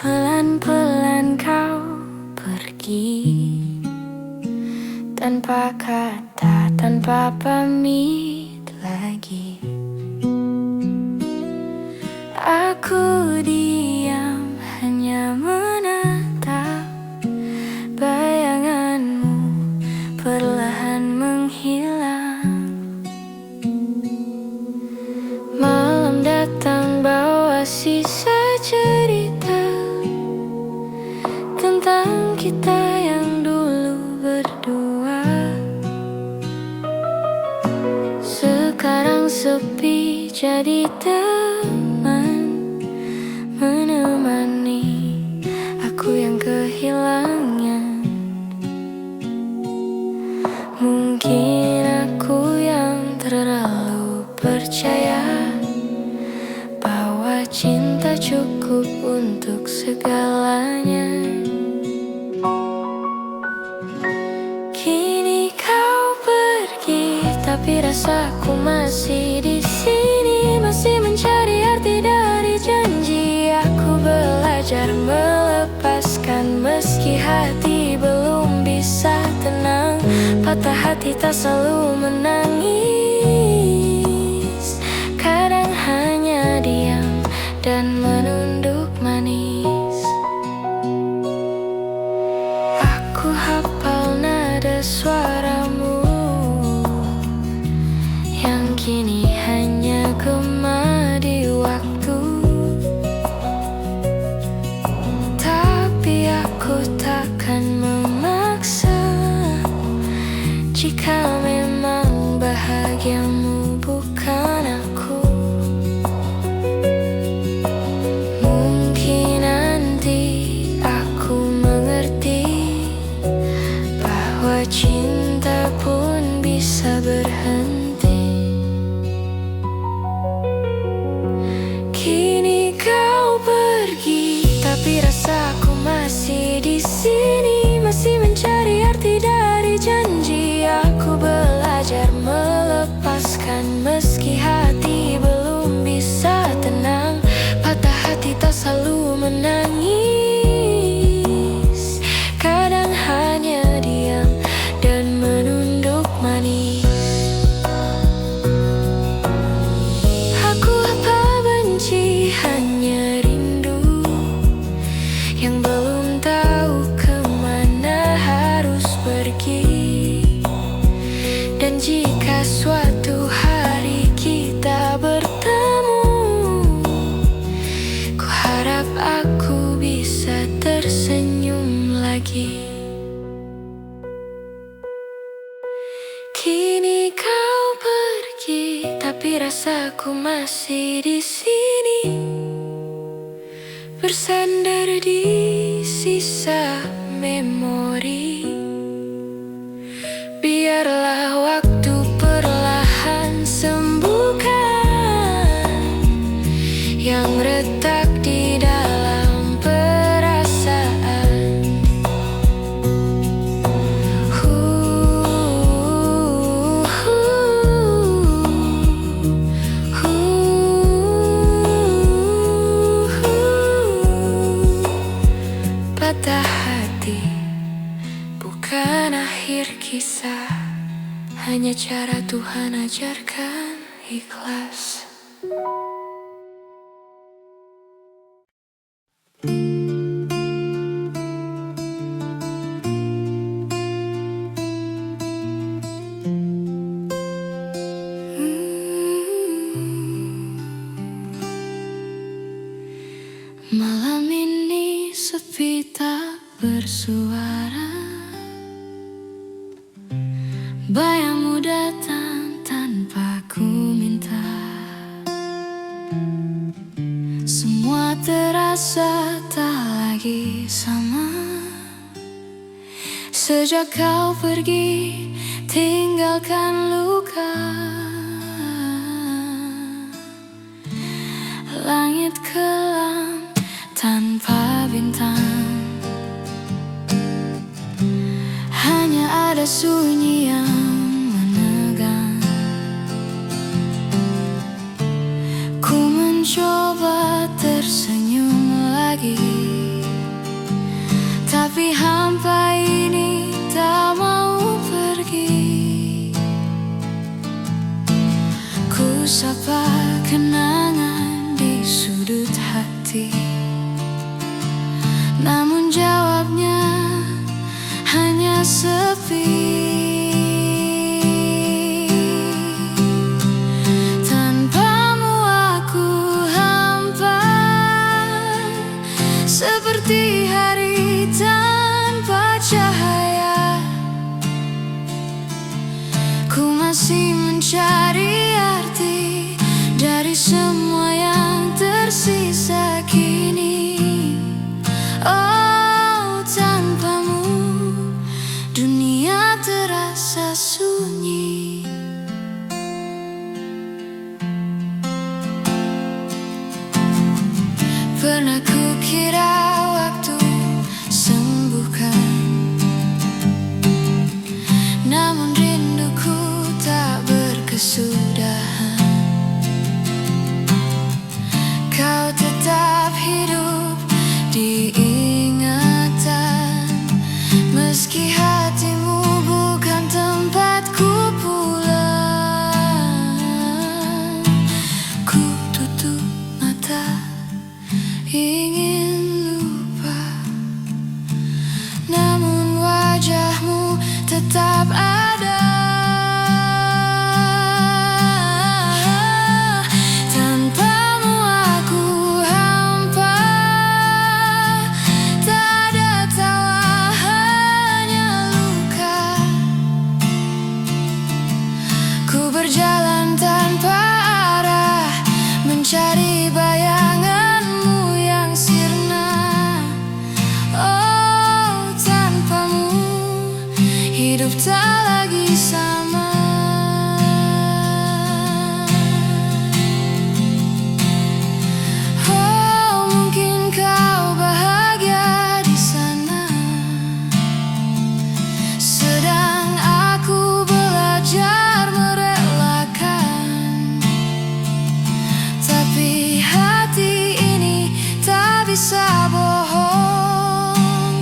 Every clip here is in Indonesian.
Pelan-pelan kau pergi, tanpa kata, tanpa pamit lagi. Aku diam, hanya menatap bayanganmu perlahan menghilang. Malam datang bawa sisa cerita tentang kita yang dulu berdua. Sekarang sepi jadi teman menemani aku yang kehilangan. Mungkin aku yang terlalu percaya bahwa cinta cukup untuk segalanya. Kini kau pergi, tapi rasaku masih di sini, masih mencari arti dari janji. Aku belajar melepaskan meski hati belum bisa tenang. Patah hati tak selalu menangis, kadang hanya diam dan menunduk manis. Aku hafal nada suaramu yang kini hanya gema di waktu. Tapi aku takkan memaksa jika memang bahagiamu bukan aku. Mungkin nanti aku mengerti bahwa cinta pun bisa berhenti. Kini kau pergi, tapi rasaku masih di sini, masih mencari arti dari janji. Aku belajar melepaskan meski hati belum bisa tenang. Patah hati tak selalu menangis, kadang hanya diam dan menunduk manis. Aku apa benci, hanya rindu yang belum tahu kemana harus pergi. Dan jika suatu hari kita bertemu, ku harap aku bisa tersenyum lagi. Kini kau pergi, tapi rasaku masih di sini, bersandar di sisa memori. Biarlah waktu perlahan sembuhkan yang retak di dalam perasaan. Patah hati bukan akhir kisah, hanya cara Tuhan ajarkan ikhlas. Malam ini sepi tak bersuara, bayangmu datang tanpa ku minta. Semua terasa tak lagi sama sejak kau pergi tinggalkan luka. Langit kelam tanpa bintang, hanya ada sunyi yang menegang. Ku mencoba tersenyum lagi, seperti hari tanpa cahaya. Ku masih mencari arti dari semua yang tersisa kini. Oh, tanpamu dunia terasa sunyi. Pernah kukira waktu sembuhkan, namun rinduku tak berkesudahan. Kau tetap hidup di ingatan, meski hatimu bukan tempatku pulang. Ku tutup mata ingin lupa, namun wajahmu tetap ada. Tanpamu aku hampa, tak ada tawa, hanya luka. Ku berjalan tanpa arah, mencari bayanganmu yang sirna. Oh, tanpamu hidup tak lagi sama. Oh, mungkin kau bahagia di sana, sedang aku belajar merelakan. Tapi hati ini tak bisa bohong,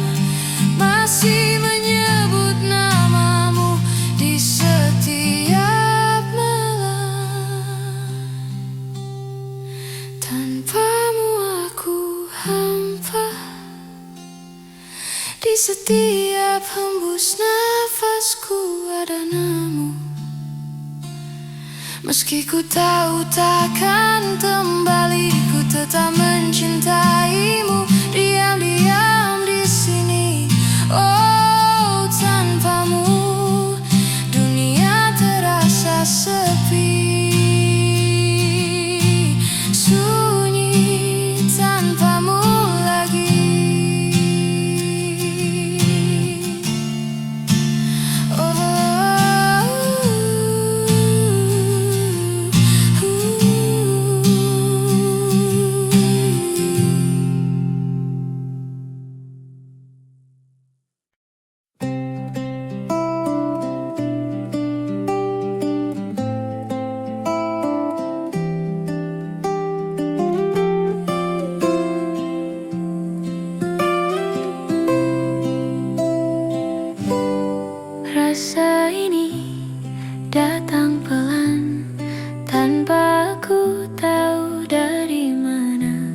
masih menyebut namamu di setiap malam. Tanpamu aku hampa, di setiap hembus nafasku ada namamu. Meski ku tahu takkan kembali, ku tetap mencintaimu diam-diam di sini. Oh, tanpamu dunia terasa sepi, sunyi tanpamu lagi. Rasa ini datang pelan, tanpa aku tahu dari mana.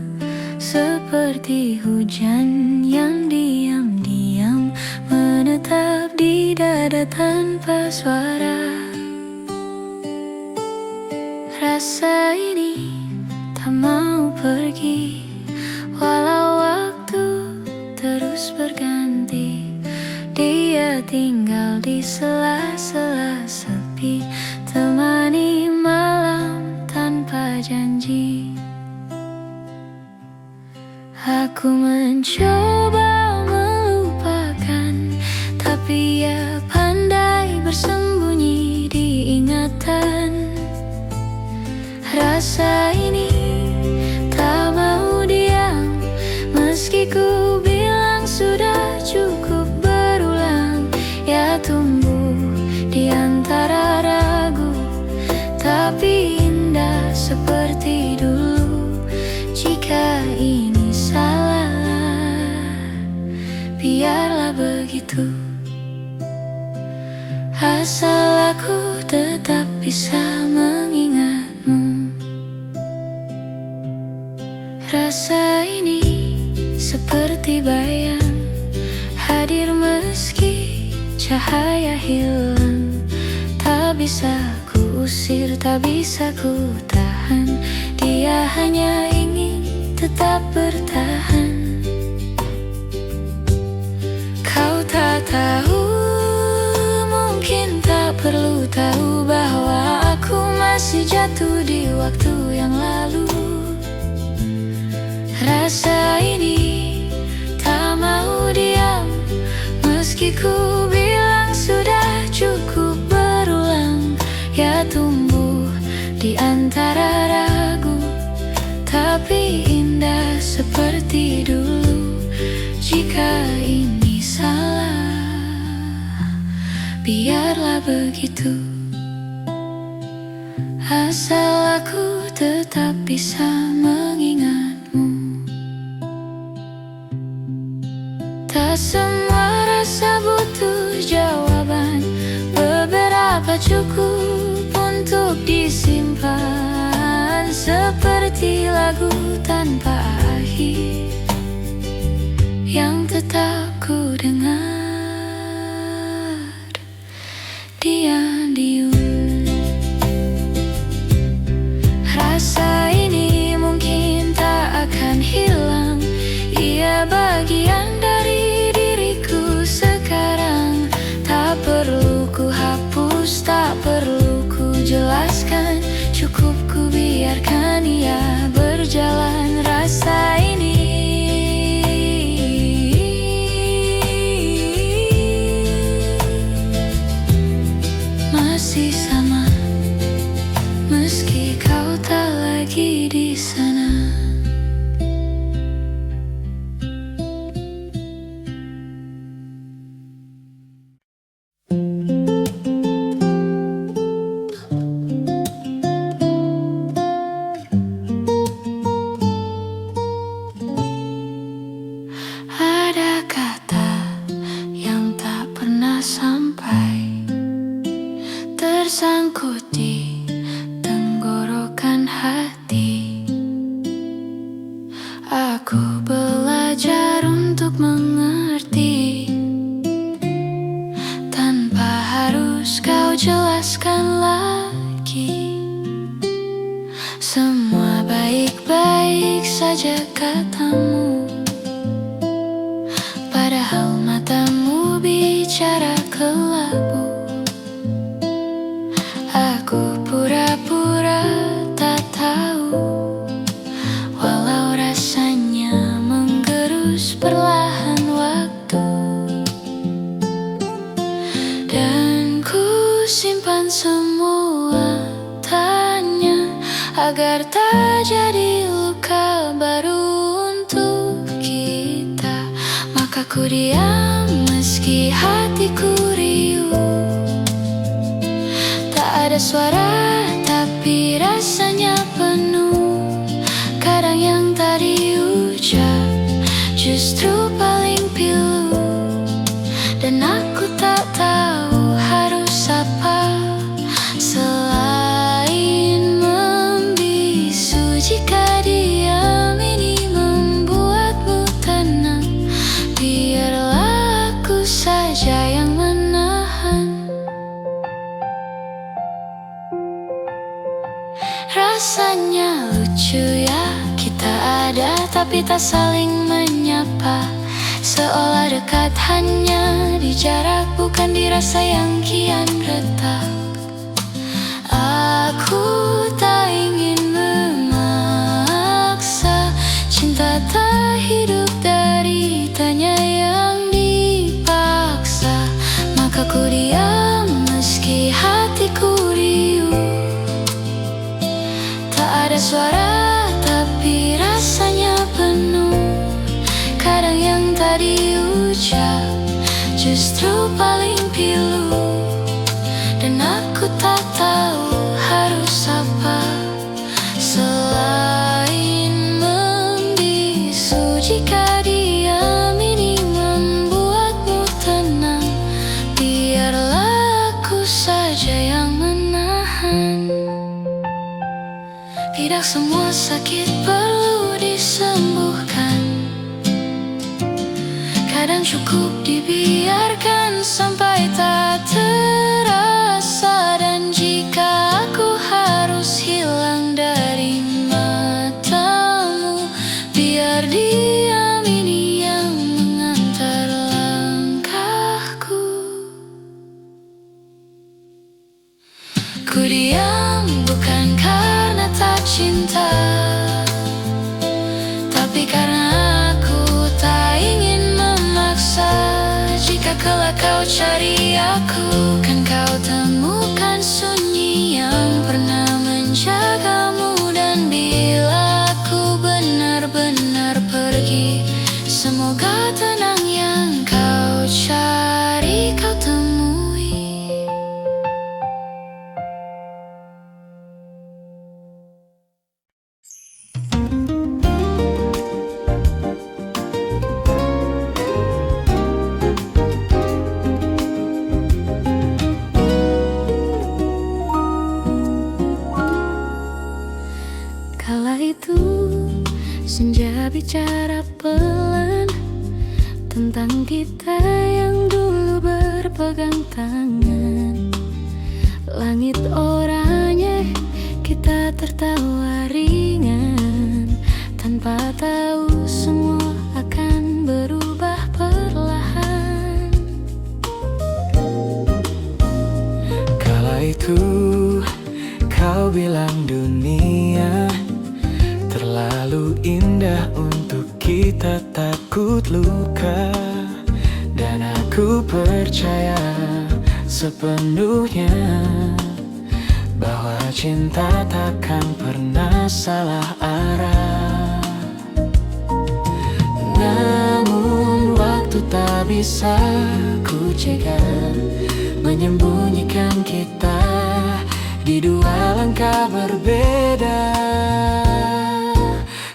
Seperti hujan yang diam-diam menetap di dada tanpa suara. Rasa ini tak mau pergi, walau waktu terus berganti. Dia tinggal di sela-sela sepi, temani malam tanpa janji. Aku mencoba melupakan, tapi ia pandai bersembunyi di ingatan. Rasa ini tak mau diam, meski ku bilang sudah cukup. Ya tumbuh di antara ragu, tapi indah seperti dulu. Jika ini salah, biarlah begitu. Asal aku tetap bisa mengingatmu. Rasa ini seperti bayang, hadir meski cahaya hilang. Tak bisa ku usir, tak bisa ku tahan. Dia hanya ingin tetap bertahan. tahu, mungkin tak perlu tahu bahwa aku masih jatuh di waktu yang lalu. Rasa ini tak mau diam, meski ku bilang sudah cukup berulang. Ya tumbuh di antara ragu, tapi indah seperti dulu. Jika ini salah, biarlah begitu. Asal aku tetap bisa mengingatmu. Tak semua rasa butuh jawaban, beberapa cukup untuk disimpan. Seperti lagu tanpa akhir yang tetap ku dengar diam-diam. Rasa ini mungkin tak akan hilang, ia bagian dari diriku sekarang. Tak perlu ku hapus, tak perlu ku jelaskan, cukup ku biarkan ia berjalan. Rasa ini masih sama, meski kau tak lagi di sana. Ada kata yang tak pernah sampai, tersangkut di tenggorokan hati. Aku belajar untuk mengerti, tanpa harus kau jelaskan lagi. Semua baik-baik saja katamu, padahal matamu bicara kelabu. Aku pura-pura tak tahu, walau rasanya menggerus perlahan waktu. Dan ku simpan semua tanya, agar tak jadi luka baru untuk kita. Maka ku diam meski hatiku riuh. Tak ada suara tapi rasanya penuh. Kadang yang tak diucap justru paling pilu. Dan aku tak tahu harus apa selain membisu. Jika diam ini membuatmu tenang, biarlah aku saja yang menahan. Rasanya lucu ya, kita ada tapi tak saling menyapa. Seolah dekat hanya di jarak, bukan di rasa yang kian retak. Aku tak ingin memaksa, cinta tak hidup dari tanya yang dipaksa. Maka ku diam meski hatiku riuh. Tak ada suara tapi rasanya penuh. Kadang yang tak diucap justru paling pilu. Dan aku tak tahu harus apa selain membisu. Jika diam ini membuatmu tenang, biarlah aku saja yang menahan. Tidak semua sakit perlu disembuhkan, kadang cukup dibiarkan sampai tak terasa. Dan jika aku harus hilang dari matamu, biar diam ini yang mengantar langkahku. aku, kan kau temukan sunyi yang pernah menjagamu. Dan bila aku benar-benar pergi, semoga tenang yang kau cari kau temui. Kala itu senja bicara pelan tentang kita yang dulu berpegang tangan. Langit oranye, kita tertawa ringan, tanpa tahu semua akan berubah perlahan. Kala itu kau bilang dunia terlalu indah untuk kita takut luka. Dan aku percaya sepenuhnya bahwa cinta takkan pernah salah arah. Namun waktu tak bisa ku cegah menyembunyikan kita di dua langkah berbeda.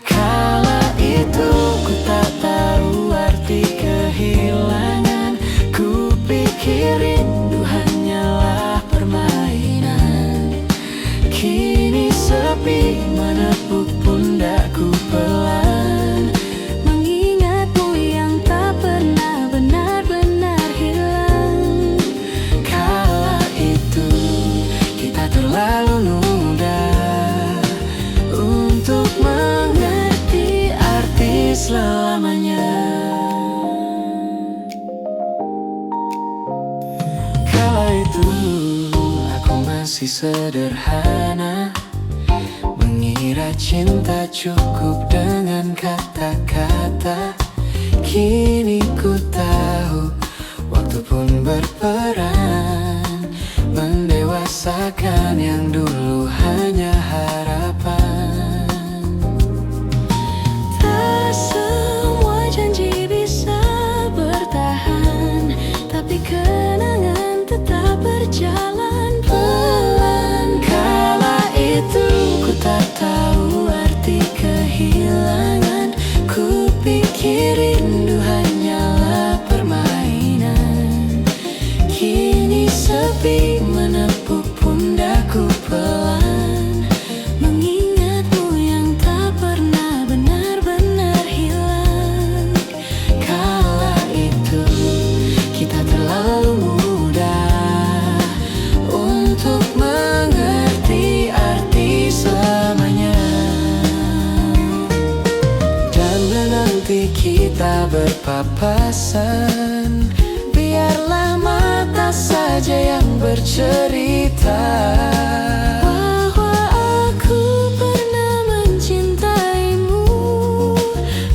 Kala itu ku tak tahu arti kehilangan. Ku pikir rindu hanyalah permainan. Kini sepi menepuk pundakku pelan, mengingatmu yang tak pernah benar-benar hilang. Kala itu kita terlalu muda untuk mengerti arti selamanya. Kala itu aku masih sederhana, mengira cinta cukup dengan kata-kata. Kini ku tahu waktu pun berperan mendewasakan yang dulu hanya harapan. Tak semua janji bisa bertahan, tapi kenangan tetap berjalan pelan. Kala itu ku tak tahu arti kehilangan. Ku pikir rindu hanyalah permainan. Kini sepi menepuk pundakku pelan, mengingatmu yang tak pernah benar-benar hilang. Kala itu kita terlalu muda untuk mengerti arti selamanya. Dan menanti kita berpapasan, biarlah mata saja yang bercerita Bahwa aku pernah mencintaimu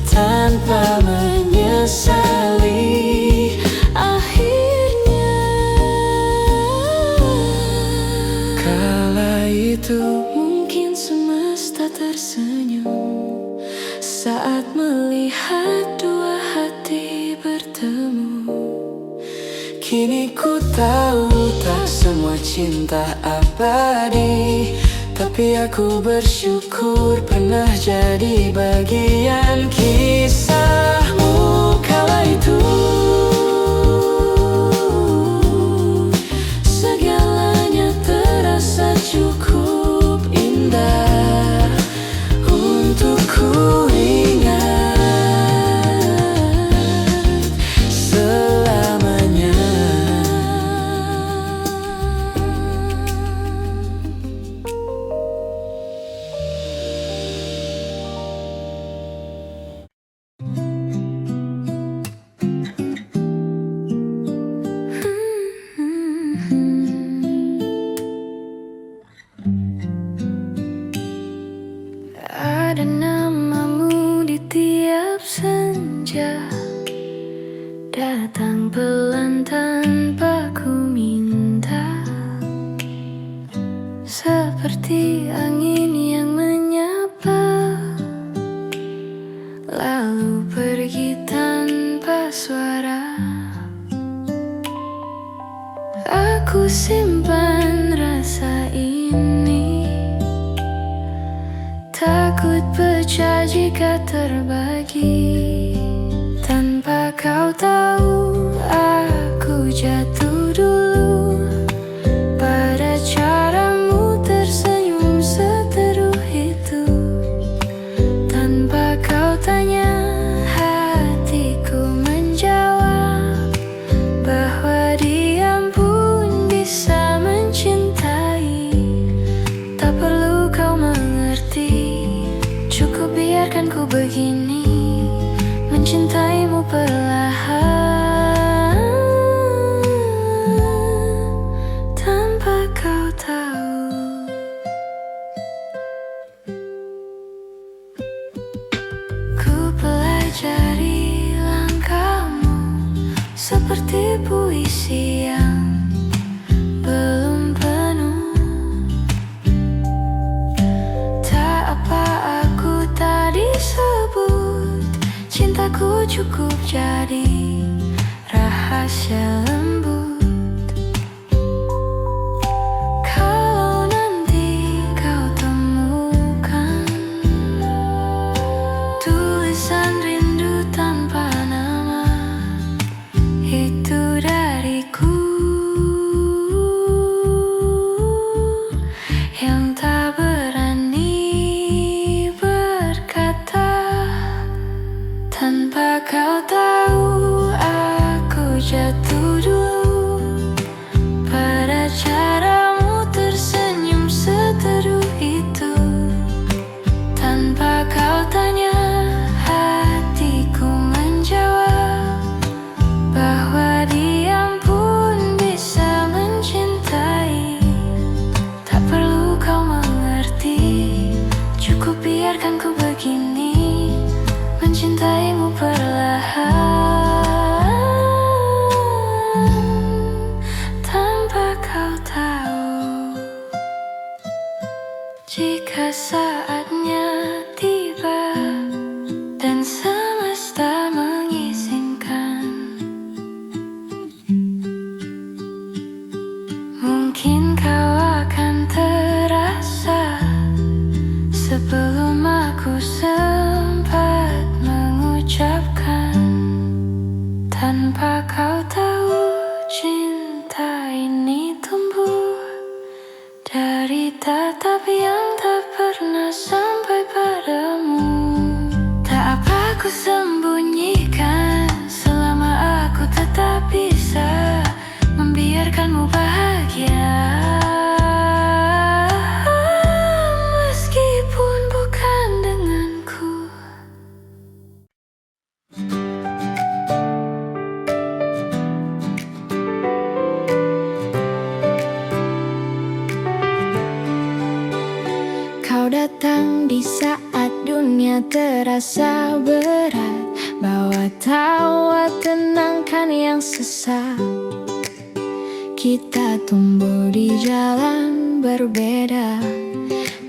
tanpa menyesali akhirnya. kala itu. Mungkin semesta tersenyum saat melihat dua hati bertemu. Kini ku tahu tak semua cinta abadi, tapi aku bersyukur pernah jadi bagian kisahmu. Kala itu segalanya terasa cukup indah untuk ku ingat selamanya. Ada namamu di tiap senja, datang pelan tanpa ku minta. lalu pergi tanpa suara. Aku simpan rasa ini, takut pecah jika terbagi. Tanpa kau tahu, aku jatuh dulu pada caramu tersenyum seteruh itu. Tanpa kau tanya, hatiku menjawab bahwa diam pun bisa mencintai. Tak perlu kau mengerti, cukup biarkan ku begini, mencintaimu perlahan tanpa kau tahu. Ku pelajari langkahmu seperti puisi yang belum penuh. Tak apa aku tak disebut, cintaku cukup jadi rahasia lembut. Kalau nanti kau temukan tulisan rindu tanpa nama, itu dariku yang tak berani berkata. Tanpa kau tahu, aku jatuh dulu pada caramu tersenyum seteruh itu. Tanpa kau tanya, hatiku menjawab bahwa diam pun bisa mencintai. Tak perlu kau mengerti, cukup biarkan ku begini, mencintaimu perlahan tanpa kau tahu. Jika saatnya tiba dan semesta mengizinkan, mungkin kau akan terasa sebelum aku sempat mengucapkan. Tanpa kau tahu, cinta ini tumbuh dari tatap yang tak pernah sampai padamu. Tak apa ku sembunyikan selama aku tetap bisa membiarkanmu bahagia, meskipun bukan denganku. Kau datang di saat dunia terasa berat, bawa tawa tenangkan yang sesak. Kita tumbuh di jalan berbeda,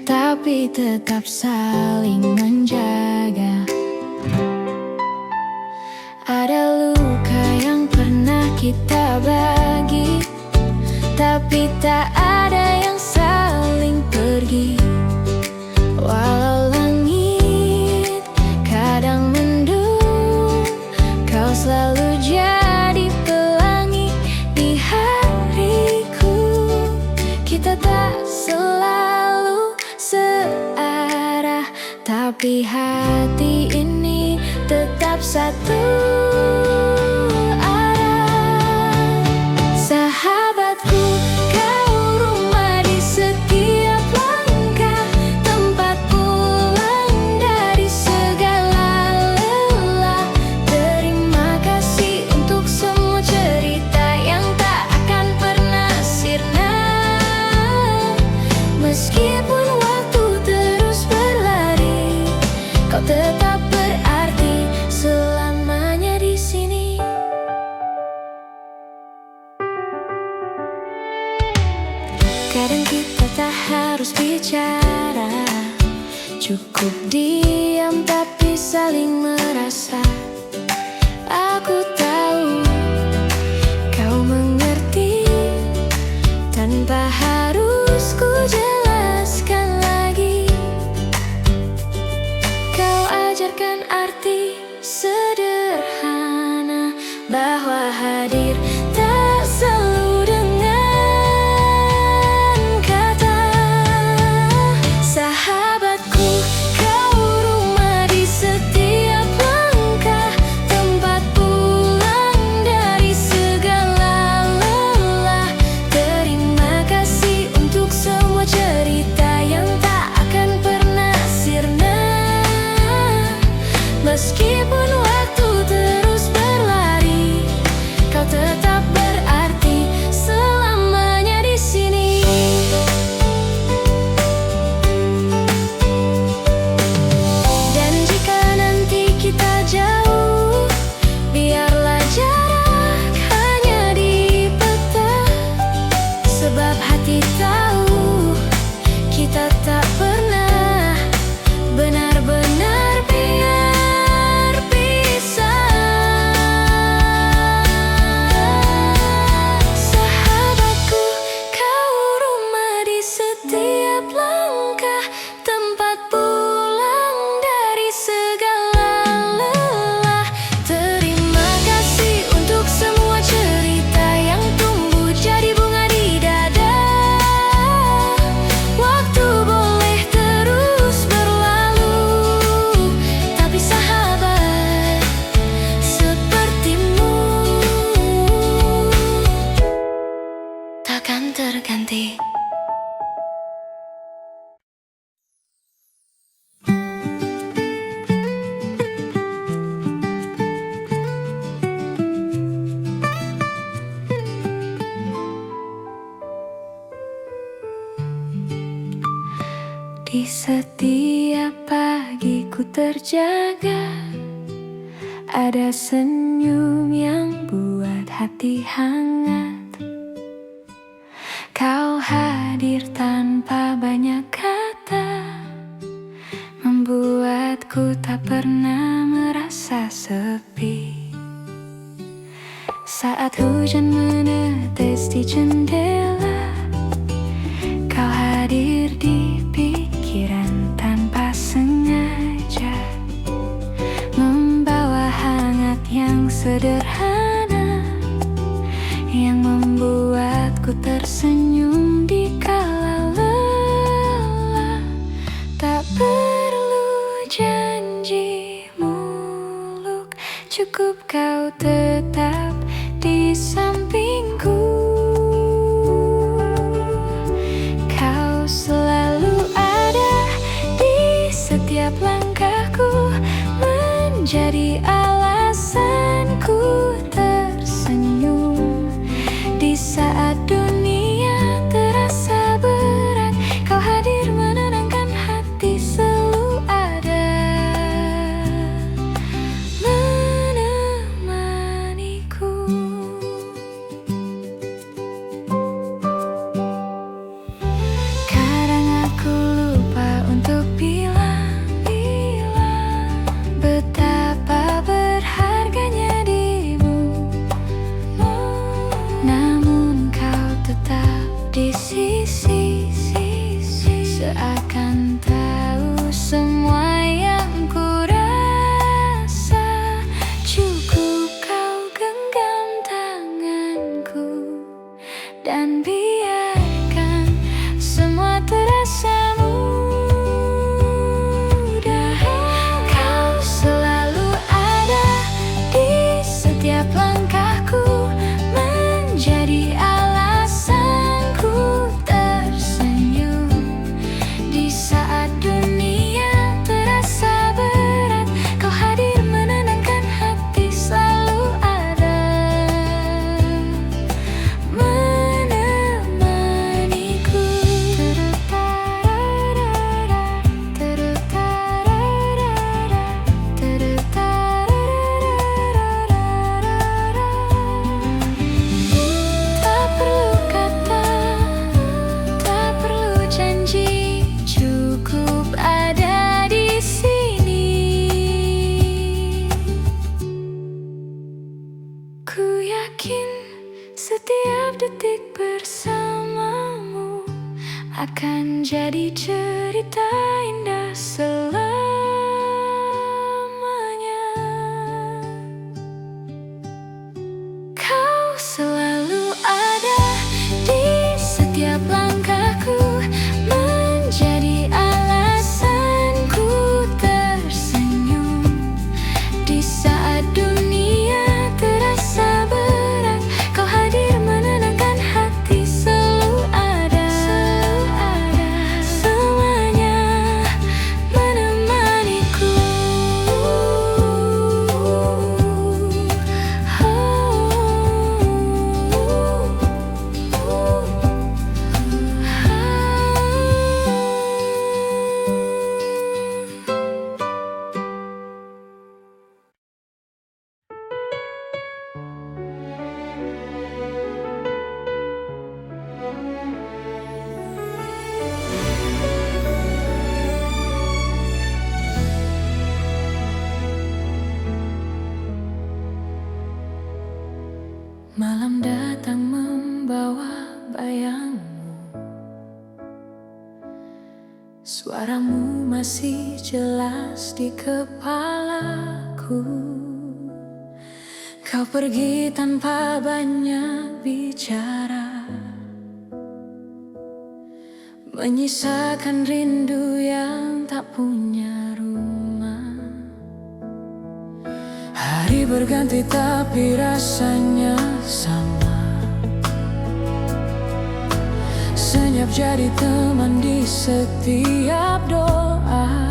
tapi tetap saling menjaga. Ada luka yang pernah kita bagi, tapi tak ada yang saling pergi. Walau langit kadang mendung, kau selalu jadi pelangi di hariku. Kita tak selalu searah, tapi hati ini tetap satu arah. Sahabatku, kau rumah di setiap langkah, tempat pulang dari segala lelah. Terima kasih untuk semua cerita yang tak akan pernah sirna. Meskipun waktu terus berlari, kau tetap berarti selamanya di sini. Kadang kita tak harus bicara, cukup diam tapi saling merasa. Aku tahu kau mengerti tanpa harus ku jelaskan lagi. Kau ajarkan arti sederhana bahwa hadir tak selalu dengan kata. Sahabatku, kau rumah di setiap langkah, tempat pulang dari segala lelah. Terima kasih untuk semua cerita yang tak akan pernah sirna. Meskipun waktu terus berlari, kau tetap berarti selamanya di sini. Dan jika nanti kita jauh, biarlah jarak hanya di peta. Sebab hati tahu kita tak pernah benar-benar biar pisah. Sahabatku, kau rumah di setiap langkah, tempat pulang dari segala lelah. Terima kasih untuk semua cerita yang tumbuh jadi bunga di dada. Waktu boleh terus berlalu, tapi sahabat sepertimu takkan terganti. Di setiap pagi ku terjaga, ada senyum yang buat hati hangat. Kau hadir tanpa banyak kata, membuatku tak pernah merasa sepi. Saat hujan menetes di jendela, kau hadir di pikiran tanpa sengaja, membawa hangat yang sederhana yang membuatku tersenyum di kala lelah. Tak perlu janji muluk, cukup kau tetap di sampingku. Kau selalu ada di setiap langkahku, menjadi alasanku tersenyum. Di saat dunia terasa berat, kau hadir menenangkan hati, selalu ada menemaniku. yakin setiap detik bersamamu akan jadi cerita indah selamanya. Kau selalu ada di setiap langkahku, menjadi alasanku tersenyum di saat dunia terasa berat. Kau hadir menenangkan hati, selalu ada semuanya menemaniku. Malam datang membawa bayangmu, suaramu masih jelas di kepalaku. Kau pergi tanpa banyak bicara, menyisakan rindu yang tak punya rumah. Hari berganti tapi rasanya sama, senyap jadi teman di setiap doa.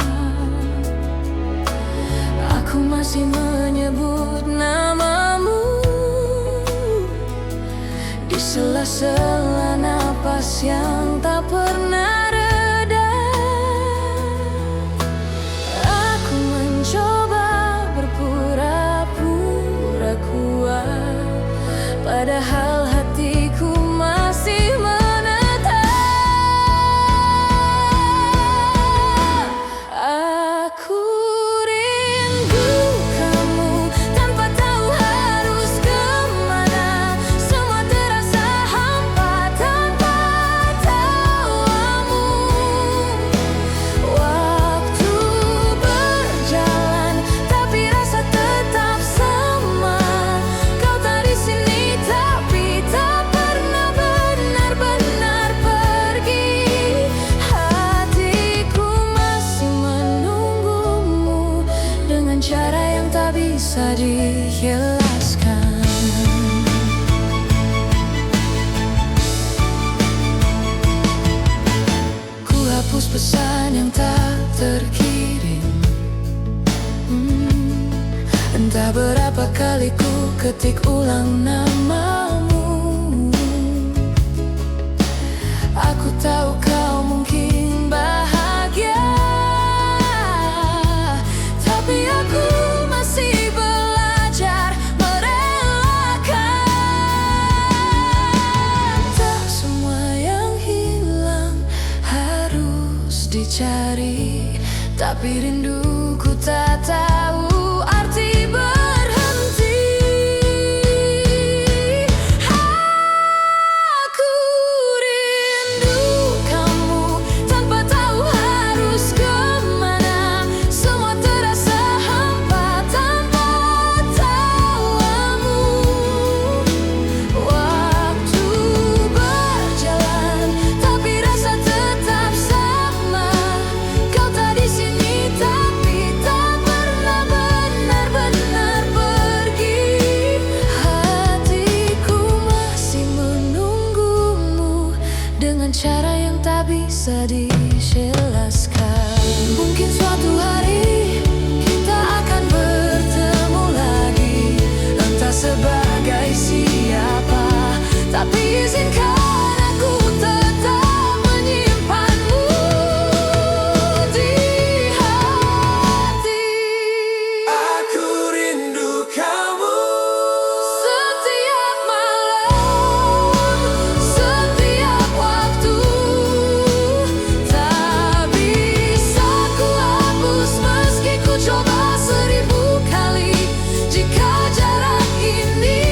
Aku masih menyebut namamu di sela-sela napas yang tak pernah reda. Aku mencoba berpura-pura kuat, padahal hatiku masih menetap. Aku rindu kamu tanpa tahu harus kemana. Semua terasa hampa tanpa tawamu. Waktu berjalan tapi rasa tetap sama. Kau tak di sini tapi tak pernah benar-benar pergi. Hatiku masih menunggumu dengan cara yang tak bisa dijelaskan. Ku hapus pesan yang tak terkirim. Entah berapa kali ku ketik ulang namamu. Aku tahu kau mungkin bahagia, tapi aku masih belajar merelakan. Tak semua yang hilang harus dicari, tapi rinduku tak tahu arti berhenti. Aku rindu kamu tanpa tahu harus kemana. Semua terasa hampa tanpa tawamu. Waktu berjalan tapi rasa tetap sama. Kau tak di sini tapi tak pernah benar-benar pergi. Hatiku masih menunggumu dengan cara yang tak bisa dijelaskan. Mungkin suatu hari kita akan bertemu lagi, entah sebagai siapa, tapi izinkan aku tetap menyimpanmu di hati. Aku rindu kamu setiap malam, setiap waktu. Tak bisa ku hapus meski ku coba 1000 kali. Jika jarak ini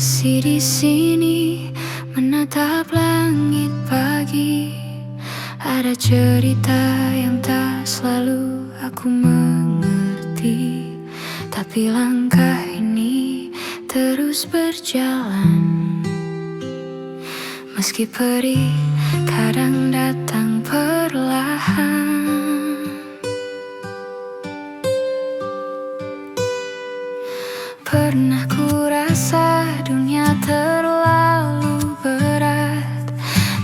masih di sini menatap langit pagi. Ada cerita yang tak selalu aku mengerti, tapi langkah ini terus berjalan. Meski perih kadang datang perlahan. Pernah ku rasa dunia terlalu berat,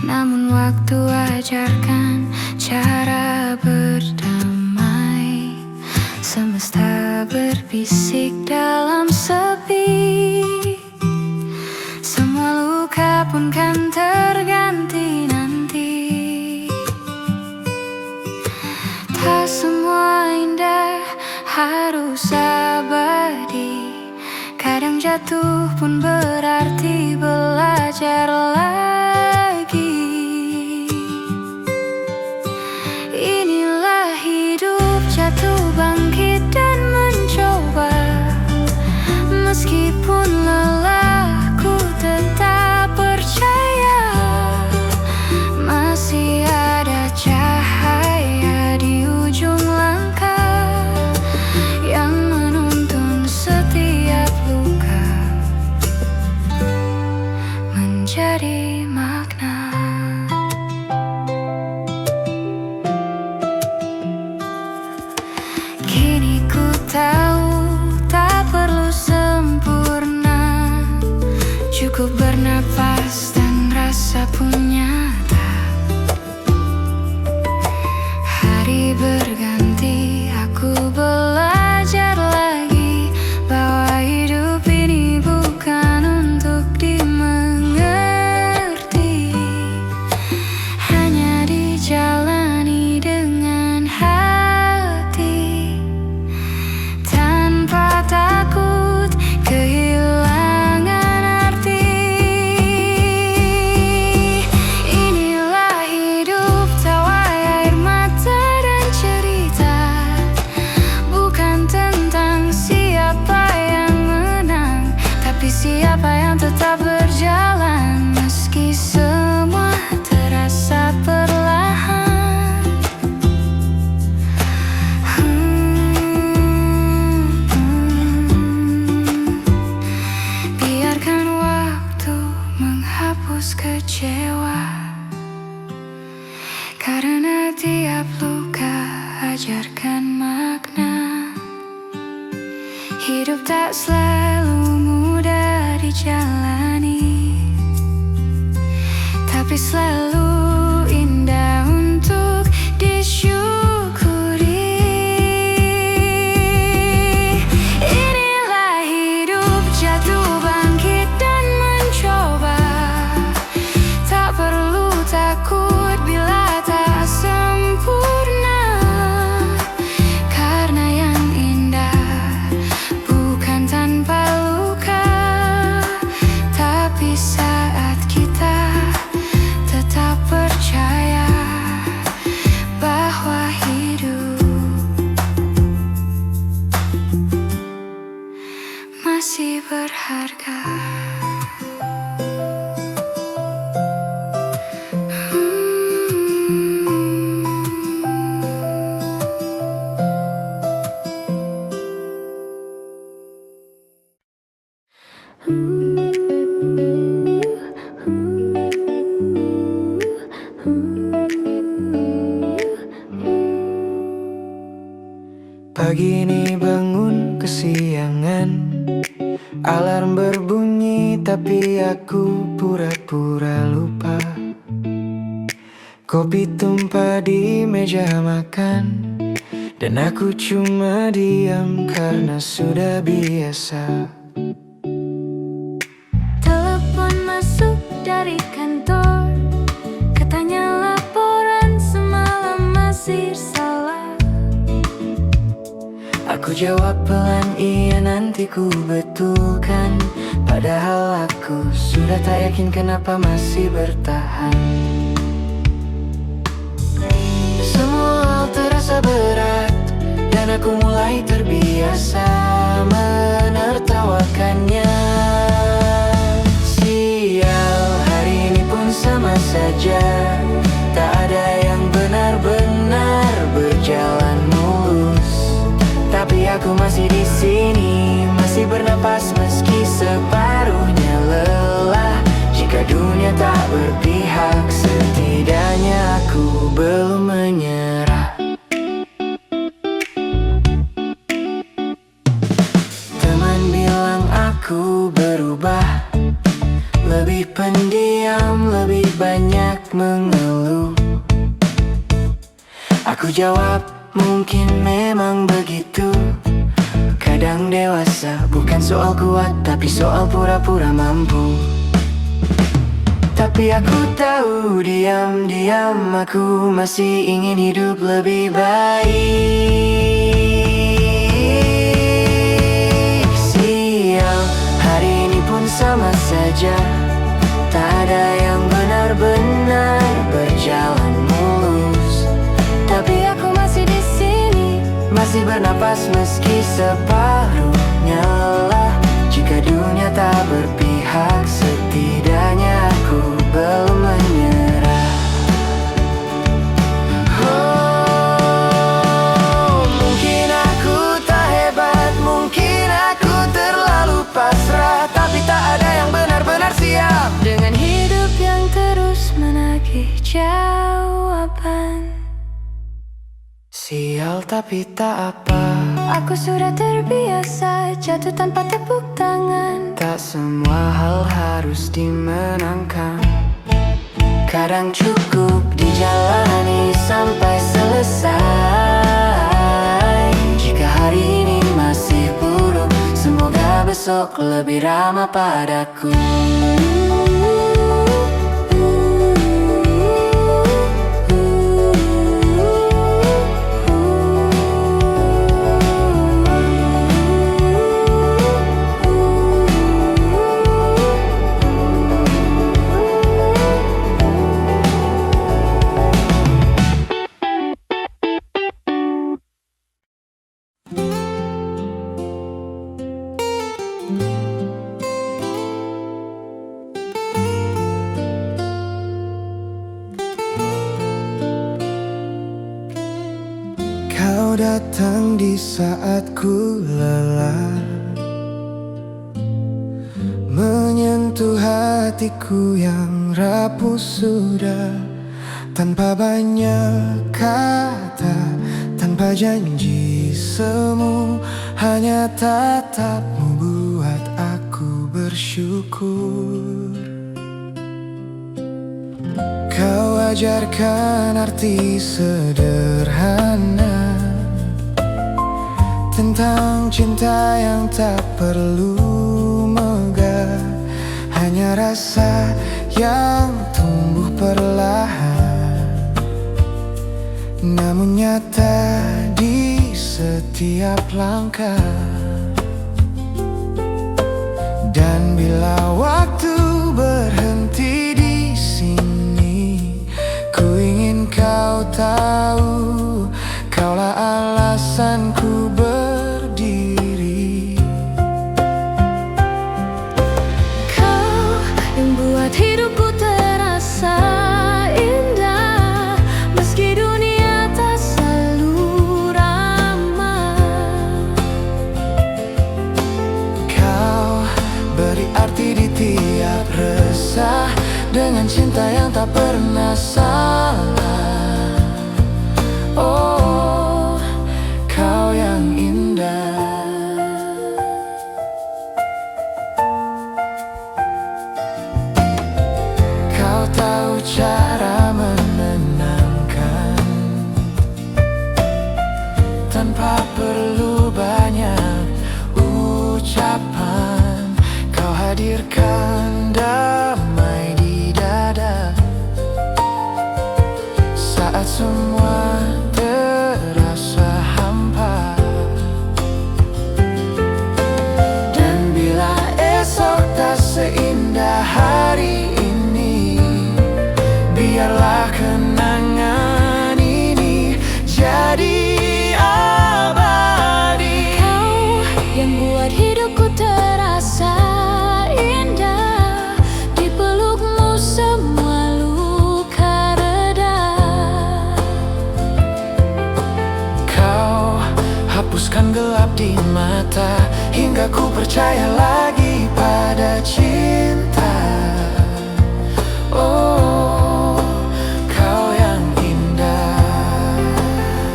namun waktu ajarkan cara berdamai. Semesta berbisik dalam sepi, semua luka pun kan terganti nanti. Tak semua indah harus abadi, kadang jatuh pun berarti belajar lagi. Inilah hidup, jatuh bangkit dan mencoba. Meskipun lelah ku tetap percaya, masih ada cahaya di ujung langkah yang menuntun setiap luka menjadi makna. Kini ku tahu tak perlu sempurna, cukup bernapas dan rasa pun nyata. Hari berganti, aku belajar lagi bahwa hidup ini bukan untuk dimengerti, hanya dijalani dengan hati, tanpa takut kehilangan arti. Inilah hidup, tawa air mata dan cerita, bukan tentang siapa yang menang, tapi siapa yang tetap berjalan. Meski semua terasa perlahan, biarkan waktu menghapus kecewa, karena tiap luka ajarkan makna. Hidup tak selalu mudah dijalani, tapi selalu indah untuk disyukuri. Inilah hidup, jatuh bangkit dan mencoba. Tak perlu takut bila tak sempurna, karena yang indah bukan tanpa luka, tapi saat kita tetap percaya bahwa hidup masih berharga. Pagi ini bangun kesiangan, alarm berbunyi tapi aku pura-pura lupa. Kopi tumpah di meja makan, dan aku cuma diam karena sudah biasa. Telepon masuk dari kantor, katanya laporan semalam masih salah. Aku jawab pelan, iya nanti ku betulkan. Padahal aku sudah tak yakin kenapa masih bertahan. Semua hal terasa berat, dan aku mulai terbiasa menertawakannya. masih di sini, masih bernapas meski separuhnya lelah. Jika dunia tak berpihak, setidaknya aku belum menyerah. Teman bilang aku berubah, lebih pendiam, lebih banyak mengeluh. Aku jawab, mungkin memang begitu. Kadang dewasa bukan soal kuat, tapi soal pura-pura mampu. Tapi aku tahu diam-diam aku masih ingin hidup lebih baik. Sial, hari ini pun sama saja, tak ada yang benar-benar berjalan mulus. Tapi aku masih di sini, masih bernapas meski separuhnya lelah. Jika dunia tak berpihak, setidaknya aku belum menyerah. Oh, mungkin aku tak hebat, mungkin aku terlalu pasrah, tapi tak ada yang benar-benar siap dengan hidup yang terus menagih jawaban. Sial tapi tak apa, Aku sudah terbiasa jatuh tanpa tepuk tangan. tak semua hal harus dimenangkan. Kadang cukup dijalani sampai selesai. Jika hari ini masih buruk, semoga besok lebih ramah padaku. Kau datang di saat ku lelah, menyentuh hatiku yang rapuh sudah. Tanpa banyak kata, tanpa janji semu, hanya tatapmu buat aku bersyukur. Kau ajarkan arti sederhana tentang cinta yang tak perlu megah, hanya rasa yang tumbuh perlahan, namun nyata di setiap langkah. Dan bila waktu berhenti di sini, ku ingin kau tahu, kaulah alasanku berdiri. Kau yang buat hidupku terasa indah, meski dunia tak selalu ramah. Kau beri arti di tiap resah, dengan cinta yang tak pernah salah. Oh, kau yang indah. Kau tahu cara menenangkan tanpa perlu banyak ucapan. Kau hadirkan damai di dada saat semua terasa hampa. Dan bila esok tak seindah hari ini, biarlah kenangan ini jadi abadi. Kau yang buat hidupku terasa indah, di pelukmu semua luka reda. Kau hapuskan menggelap di mata, hingga ku percaya lagi pada cinta. Oh, kau yang indah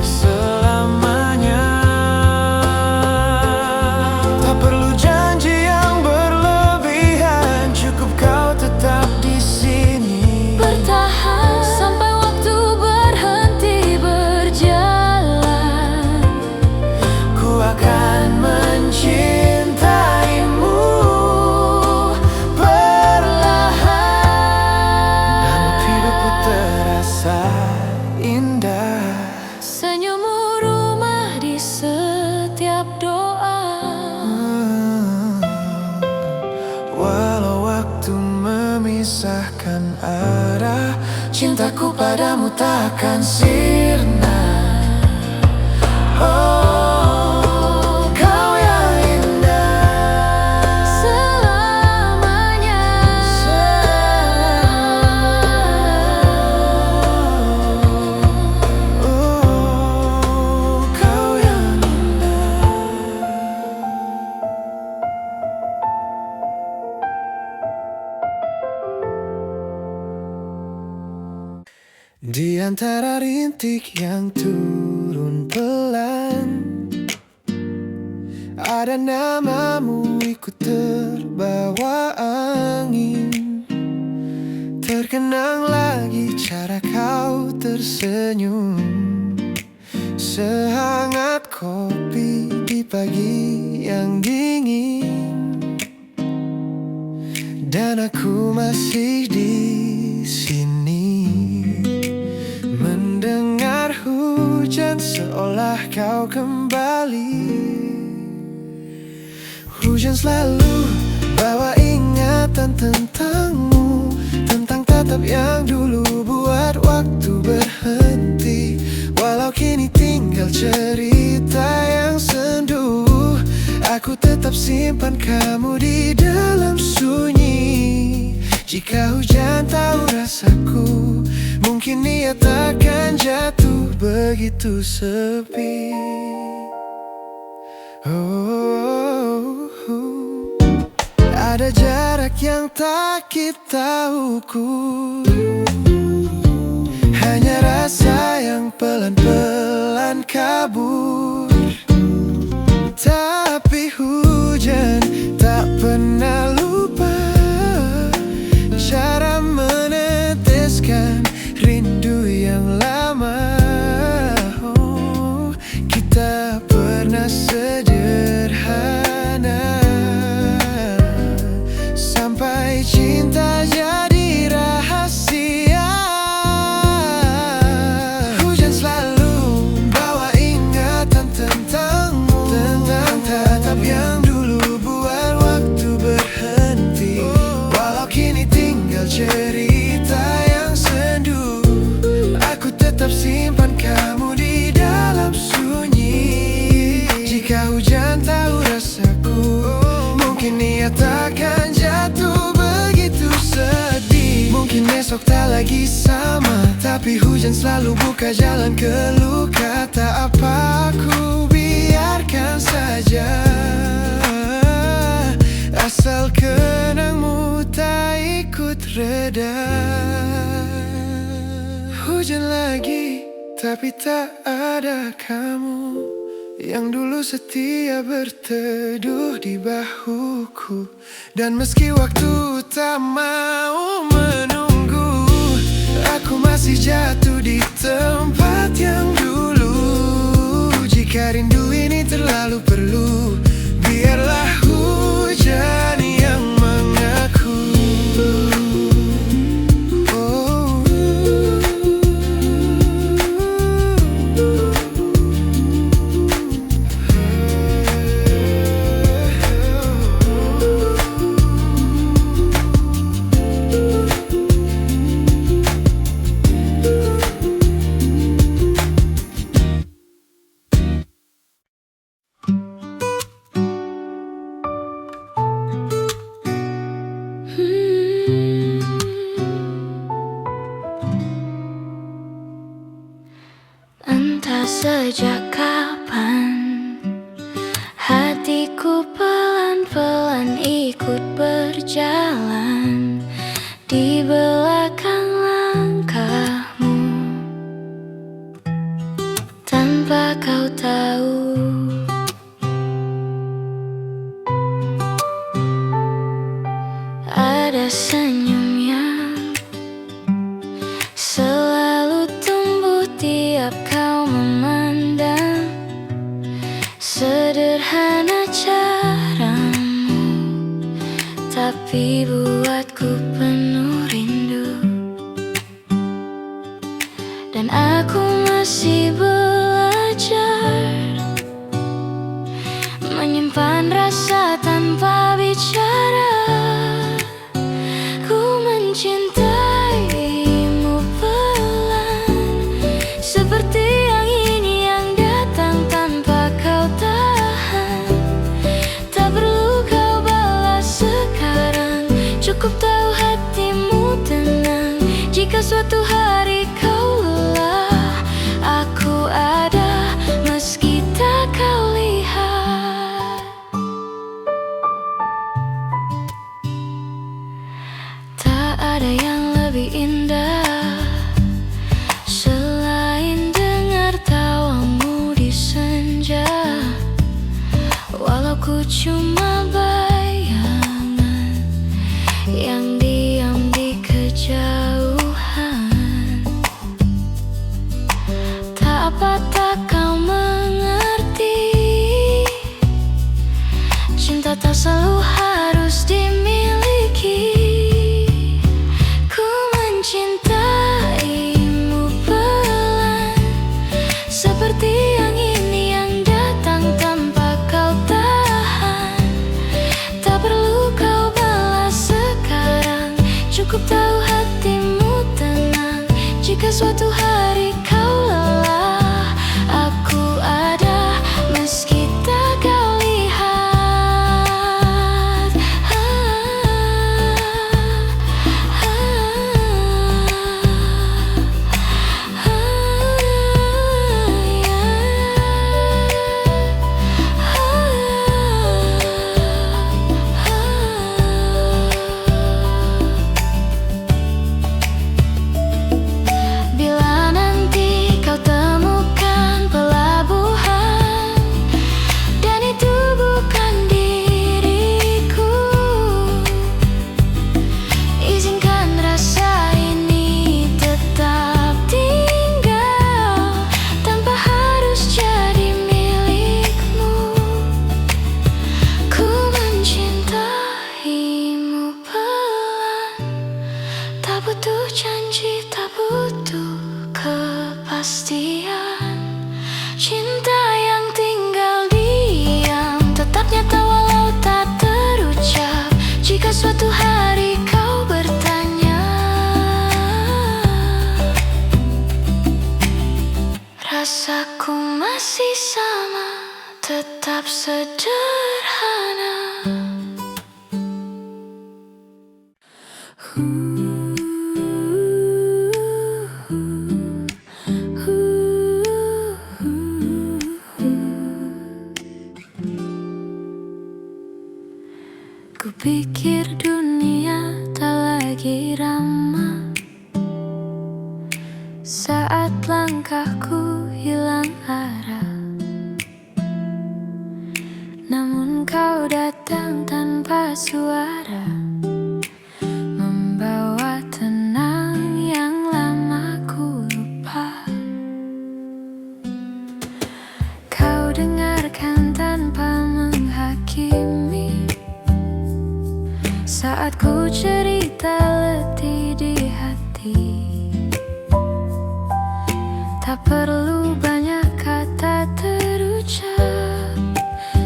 selamanya. Tak perlu janji yang berlebihan, cukup kau tetap di sini. Bertahan sampai waktu berhenti berjalan. Ku akan mencintaimu perlahan. Namun hidupku terasa indah. Senyummu rumah di setiap doa. Walau waktu memisahkan arah, cintaku padamu takkan sirna. Oh, kau yang indah Selamanya. Oh, kau yang indah. Di antara rintik yang turun pelan, ada namamu ikut terbawa angin. Terkenang lagi cara kau tersenyum, sehangat kopi di pagi yang dingin. Dan aku masih di sini, mendengar hujan seolah kau kembali. Hujan selalu bawa ingatan tentangmu, tentang tatap yang dulu buat waktu berhenti. Walau kini tinggal cerita yang sendu, aku tetap simpan kamu di dalam sunyi. Jika hujan tahu rasaku, mungkin ia takkan jatuh begitu sepi. Oh, ada jarak yang tak kita ukur, hanya rasa yang pelan-pelan kabur. Tapi hujan tak pernah lupa cara meneteskan rindu yang lama. Oh, kita pernah sederhana sampai cinta jadi rahasia. Hujan selalu bawa ingatan tentangmu, tentang tatap yang dulu buat waktu berhenti. Walau kini tinggal cerita yang sendu, aku tetap simpan kamu di dalam sunyi. Jika hujan tahu rasaku, mungkin ia takkan jatuh begitu sedih. Mungkin esok tak lagi sama, tapi hujan selalu buka jalan ke luka. Tak apa, aku biarkan saja, asal kenangmu tak ikut reda. Hujan lagi, tapi tak ada kamu yang dulu setia berteduh di bahuku. Dan meski waktu tak mau menunggu, aku masih jatuh di tempat yang dulu. Jika rindu ini terlalu perlu, biarlah hujan yang mengaku. Oh, Entah sejak kapan ku pelan-pelan ikut berjalan di belakang langkahmu, tanpa kau tahu. Ada senyum yang selalu tumbuh tiap kau memandang. Sederhana caramu, tapi buatku penuh rindu. Dan aku masih belajar menyimpan rasa tanpa bicara. Ku mencintaimu pelan, seperti angin yang datang tanpa kau tahan. Tak perlu kau balas sekarang, cukup tahu hatimu tenang. Jika suatu hari kau lelah, aku ada meski tak kau lihat. Tak ada yang lebih indah selain dengar tawamu di senja. Walau ku cuma bayangan yang diam di kejauhan. Tak apa, tak kau mengerti, cinta tak selalu harus dimiliki. Ku mencintaimu pelan, seperti angin yang datang tanpa kau tahan. Tak perlu kau balas sekarang, cukup tahu hatimu tenang. Jika suatu hari kau lelah, aku ada meski tak kau lihat. Bila nanti kau temukan pelabuhan dan itu bukan diriku, izinkan rasa ini tetap tinggal tanpa harus jadi milikmu. Ku mencintaimu pelan, tak butuh janji, tak butuh kepastian. Cinta yang tinggal diam, tetap nyata walau tak terucap. Jika suatu hari kau bertanya, rasaku masih sama, tetap sederhana. Ku pikir dunia tak lagi ramah saat langkahku hilang arah. Namun kau datang tanpa suara, membawa tenang yang lama ku lupa. Kau dengarkan tanpa menghakimi saat ku cerita letih di hati. Tak perlu banyak kata terucap,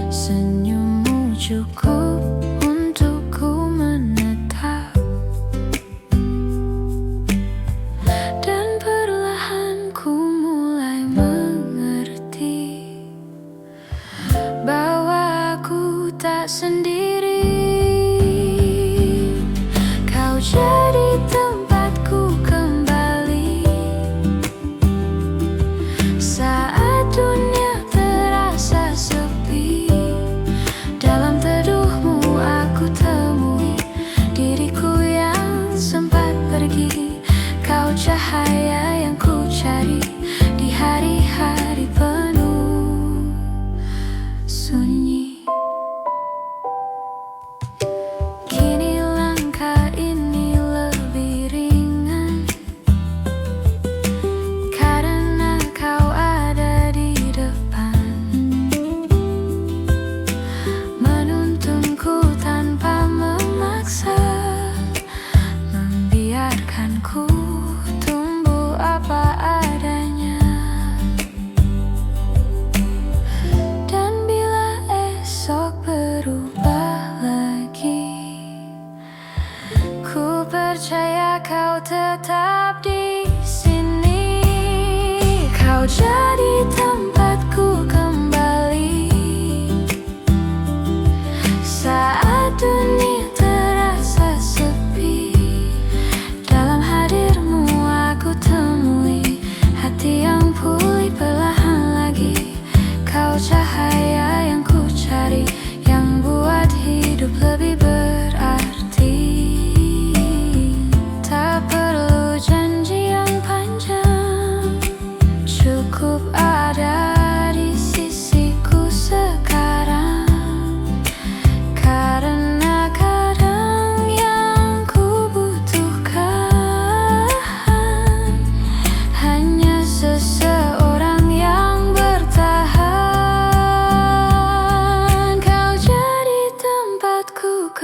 senyummu cukup untuk ku menetap. Dan perlahan ku mulai mengerti bahwa aku tak sendiri. Kau jadi tempatku kembali saat dunia terasa sepi. Dan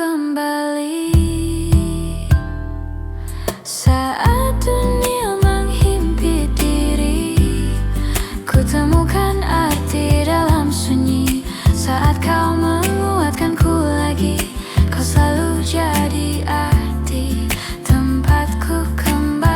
kembali saat dunia menghimpit diri. Ku temukan arti dalam sunyi saat kau menguatkanku lagi. Kau selalu jadi arti tempatku kembali.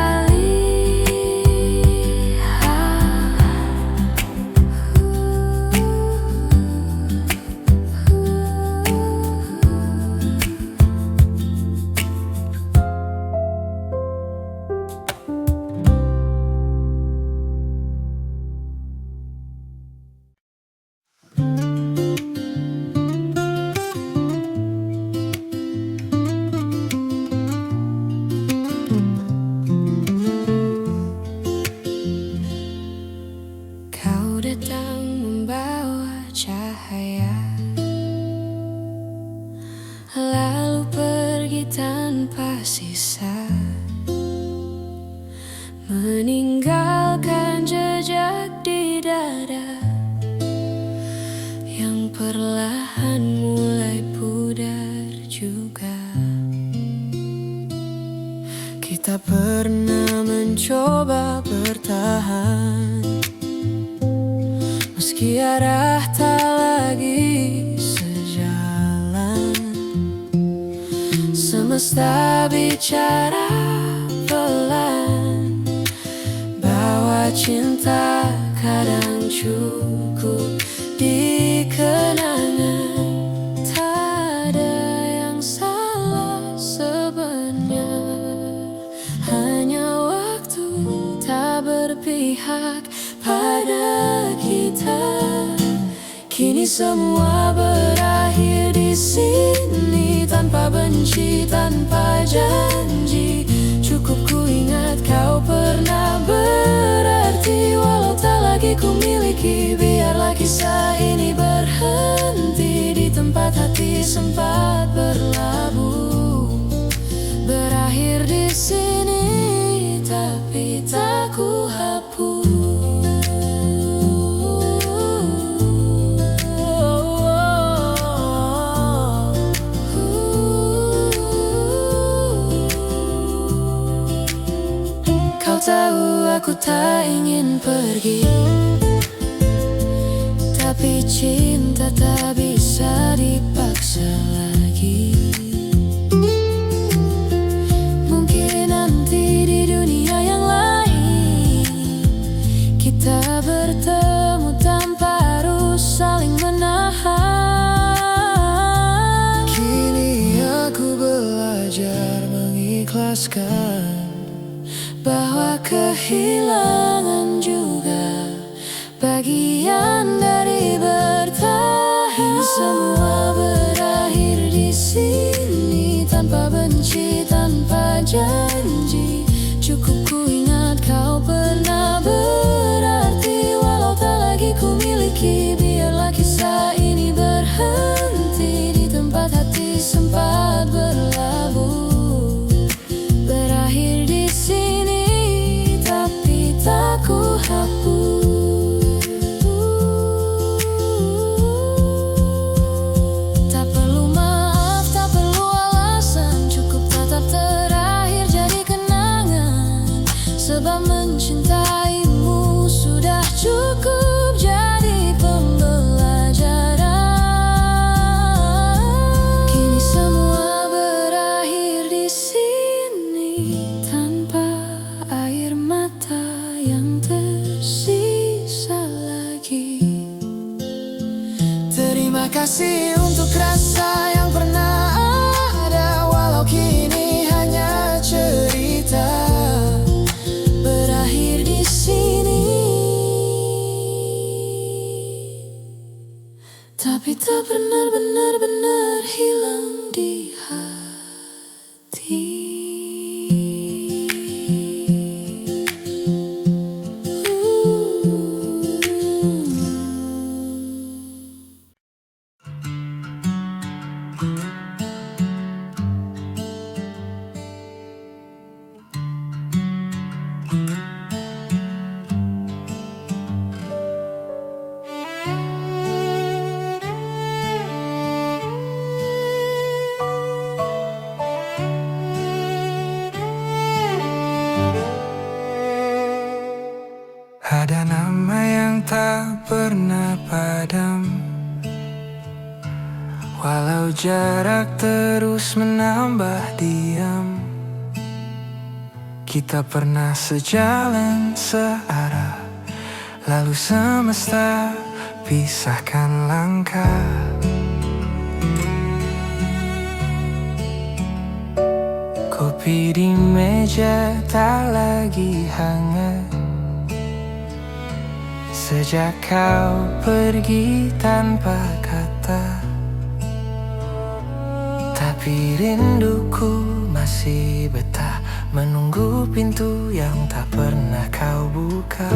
Kau datang membawa cahaya, lalu pergi tanpa sisa, meninggalkan jejak di dada yang perlahan mulai pudar juga. Kita pernah mencoba bertahan, meski arah tak lagi sejalan. Semesta bicara pelan, bahwa cinta kadang cukup di kenangan. Tak ada yang salah sebenarnya, hanya waktu tak berpihak pada kita. Kini semua berakhir di sini, tanpa benci, tanpa janji. Cukup ku ingat kau pernah berarti, walau tak lagi ku miliki. Biarlah kisah ini berhenti di tempat hati sempat berlabuh. Berakhir di sini, tapi tak ku hapus. Kau tahu aku tak ingin pergi, tapi cinta tak bisa dipaksa lagi. Mungkin nanti di dunia yang lain kita bertemu tanpa harus saling menahan. Kini aku belajar mengikhlaskan bahwa kehilangan juga bagian dari bertahan. Semua berakhir di sini, tanpa benci, tanpa janji. Cukup ku ingat kau pernah berarti, walau tak lagi ku miliki. Biarlah kisah ini berhenti di tempat hati sempat berlabuh. Berakhir di sini, tapi tak ku hapus. Tak perlu maaf, tak perlu alasan, cukup tatap terakhir jadi kenangan. Sebab mencintaimu sudah cukup jadi pembelajaran. Kini semua berakhir di sini, tanpa air mata yang tersisa lagi. Terima kasih untuk rasa yang pernah ada, walau kini hanya cerita. Berakhir di sini, tapi tak pernah benar-benar hilang di hati. Walau jarak terus menambah diam, kita pernah sejalan searah, lalu semesta pisahkan langkah. Kopi di meja tak lagi hangat sejak kau pergi tanpa kata. Tapi rinduku masih betah menunggu pintu yang tak pernah kau buka.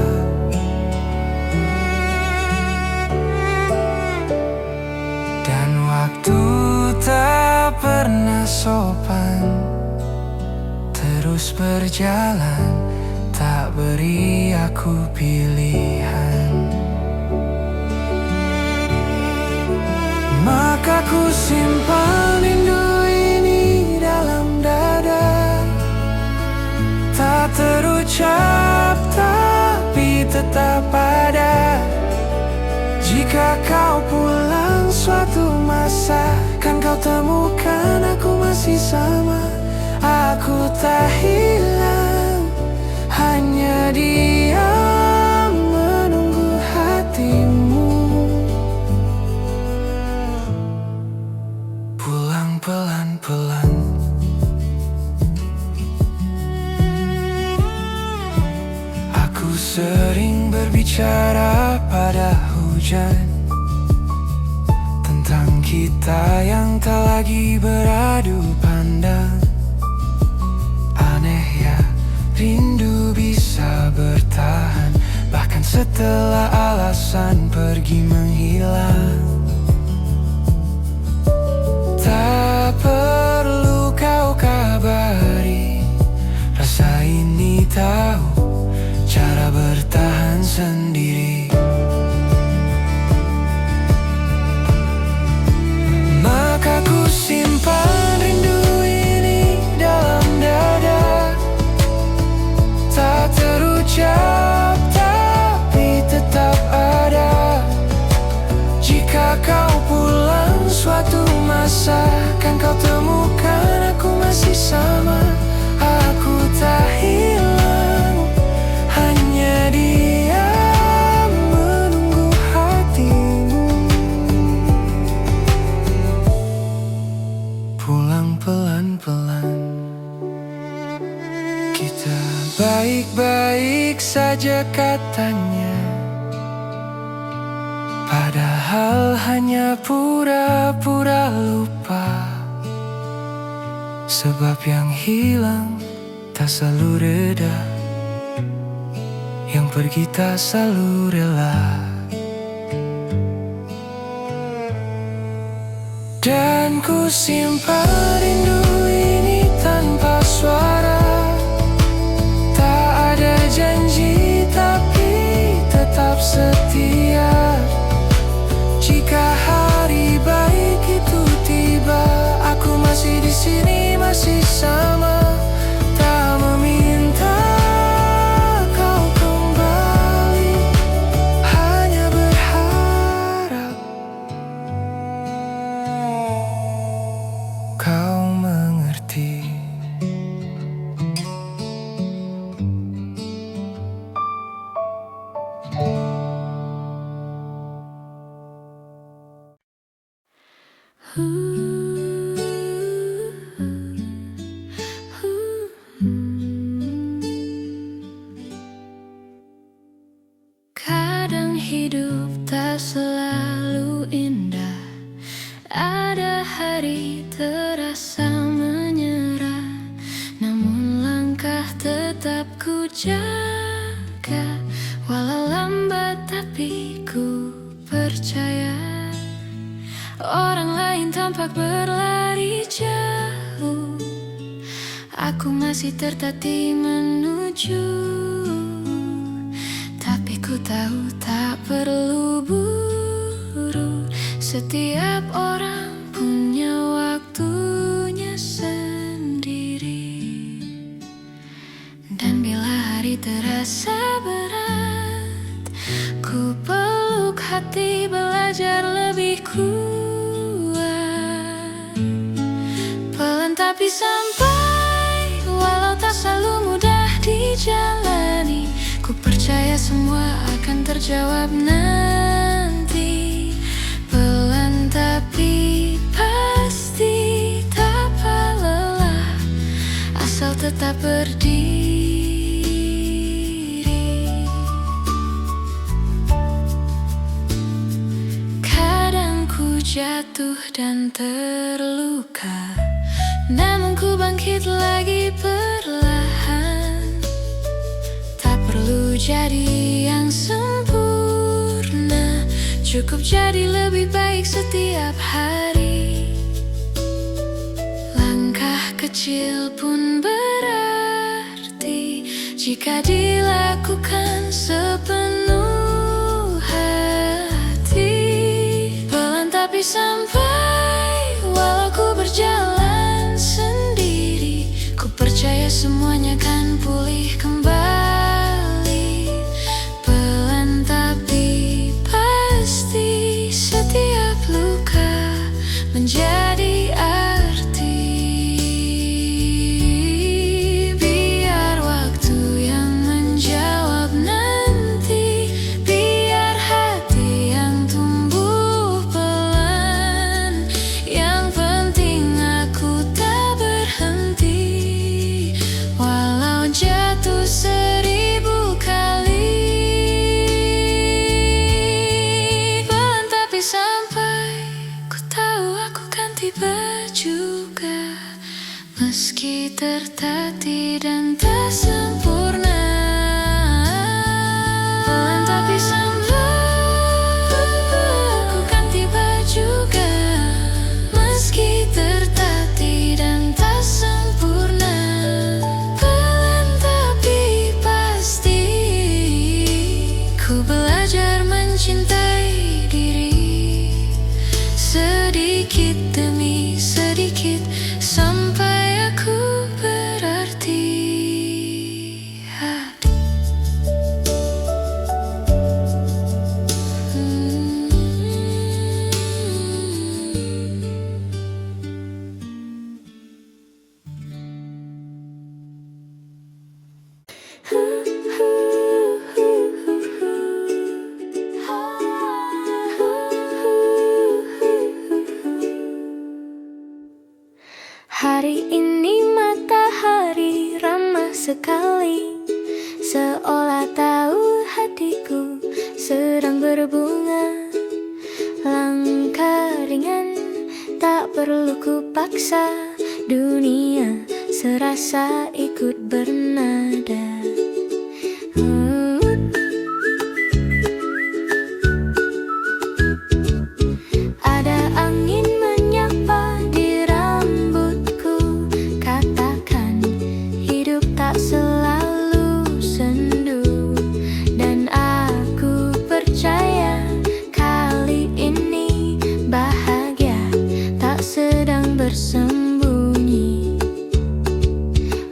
Dan waktu tak pernah sopan, terus berjalan, tak beri aku pilihan. Maka ku simpan rindu ini dalam dada, tak terucap tapi tetap ada. Jika kau pulang suatu masa, kan kau temukan aku masih sama. Aku tak hilang, hanya diam menunggu hatimu pulang pelan-pelan. Aku sering berbicara pada hujan tentang kita yang tak lagi beradu pandang. Aneh ya, rindu bisa bertahan bahkan setelah alasan pergi menghilang. Tak perlu kau kabari, rasa ini tahu cara bertahan sendiri. Maka ku simpan rindu ini dalam dada, tak terucap tapi tetap ada. Jika kau pulang suatu masa, kan kau temukan aku masih sama. Aku tak hilang, hanya diam menunggu hatimu pulang pelan-pelan. Kita baik-baik saja katanya, padahal hanya pura-pura lupa. Sebab yang hilang tak selalu reda, yang pergi tak selalu rela. Dan ku simpan rindu ini tanpa suara, tak ada janji tapi tetap setia. Jika hari baik itu tiba, aku masih di sini, masih sama. Tak meminta kau kembali, hanya berharap kau mengerti. Kadang hidup tak selalu indah, ada hari terasa menyerah, namun langkah tetap ku jaga. Walau lambat tapi ku percaya, orang lain tampak berlari jauh, aku masih tertatih menuju. Tapi ku tahu tak perlu buru, setiap orang punya waktunya sendiri. Dan bila hari terasa berat, ku peluk hati belajar lebih kuat. tapi sampai, walau tak selalu mudah dijalani. Ku percaya semua akan terjawab nanti. Pelan tapi pasti, tak lelah, asal tetap berdiri. Kadang ku jatuh dan terluka, namun ku bangkit lagi perlahan. Tak perlu jadi yang sempurna, cukup jadi lebih baik setiap hari. Langkah kecil pun berarti jika dilakukan sepenuh hati. Pelan tapi sampai, walau ku berjalan sendiri, ku percaya semuanya kan pulih kembali. Pelan tapi pasti, setiap luka menjadi arti. Biar waktu yang menjawab nanti, biar hati yang tumbuh pelan. Yang penting aku tak berhenti, walau jatuh 1000 kali. Pelan tapi sampai, ku tahu aku kan tiba juga, meski tertatih dan tak sempurna. Pelan tapi sampai, aku kan tiba juga, meski tertatih dan tak sempurna. Pelan tapi pasti, ku belajar mencintai diri, sedikit demi sedikit, sampai aku berarti. Hari ini matahari ramah sekali, seolah tahu hatiku sedang berbunga. Langkah ringan, tak perlu ku paksa, dunia serasa ikut bernada. Ada angin menyapa di rambutku, katakan hidup tak selalu sendu. Dan aku percaya kali ini bahagia tak sedang bersembunyi.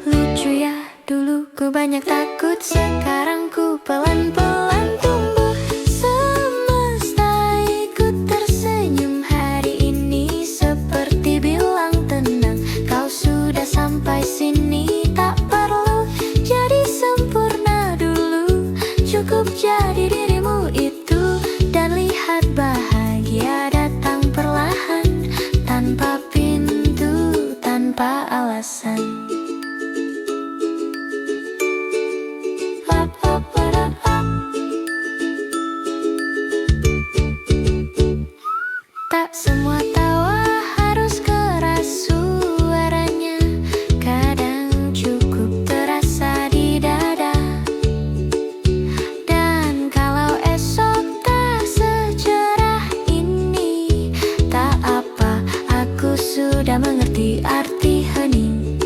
Lucu ya, dulu ku banyak takut, sekarang ku pelan-pelan tumbuh. Semesta ikut tersenyum hari ini, seperti bilang tenang, kau sudah sampai sini. Tak perlu jadi sempurna dulu, cukup jadi dirimu itu. Dan lihat bahagia datang perlahan, tanpa pintu, tanpa alasan. Tak semua tawa harus keras suaranya, kadang cukup terasa di dada. Dan kalau esok tak secerah ini, tak apa, aku sudah mengerti arti hening.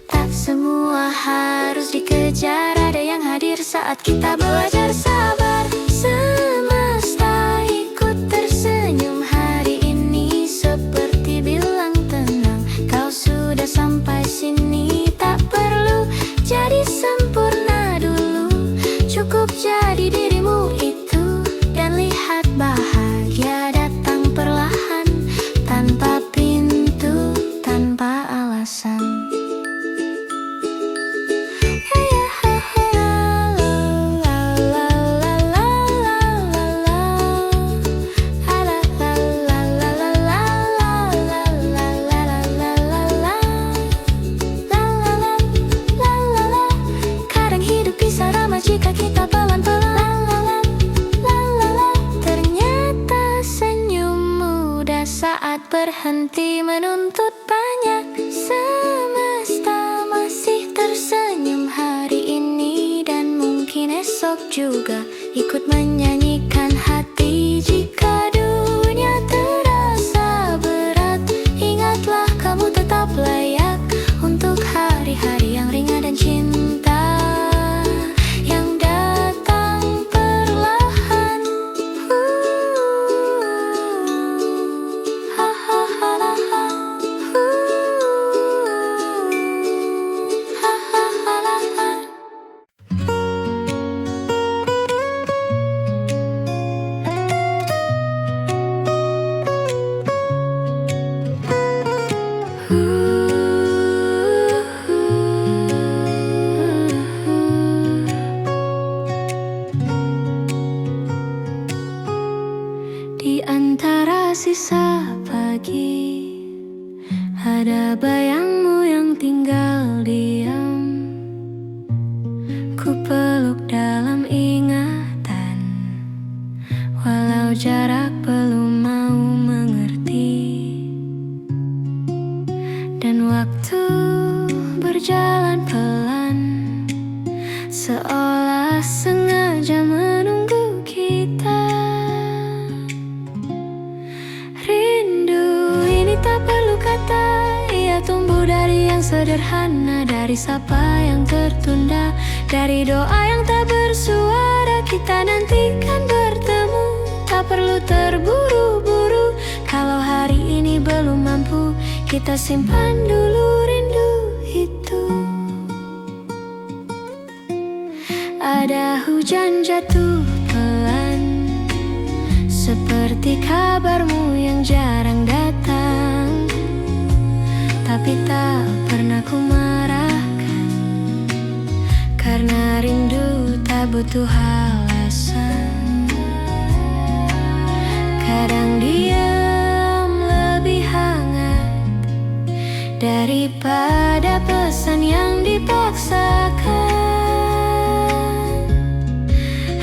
Tak semua harus dikejar, ada yang hadir saat kita belajar sabar. Semesta ikut tersenyum hari ini, seperti bilang tenang, kau sudah sampai sini. Tak perlu jadi sempurna dulu, cukup jadi dirimu itu. Dan lihat bahagia datang perlahan, tanpa pintu, tanpa berhenti menuntut banyak. Semesta masih tersenyum hari ini, dan mungkin esok juga ikut menyanyikan hati. Jika dunia terasa berat, ingatlah kamu tetap layak untuk hari-hari yang ringan dan cinta yang datang perlahan. Di antara sisa pagi, ada bayangmu yang tinggal diam. Ku peluk dalam ingatan, walau jarak belum mau mengerti. Dan waktu berjalan pelan, seolah sengaja menunggu kita. Rindu ini tak perlu kata, ia tumbuh dari yang sederhana, dari sapa yang tertunda, dari doa yang tak bersuara. Kita nantikan bertemu, tak perlu terburu-buru. Kalau hari ini belum mampu, kita simpan dulu rindu itu. Ada hujan jatuh pelan, seperti kabarmu yang jarang datang, tapi tak pernah ku marahkan, karena rindu tak butuh alasan. Kadang diam lebih hangat daripada pesan yang dipaksakan.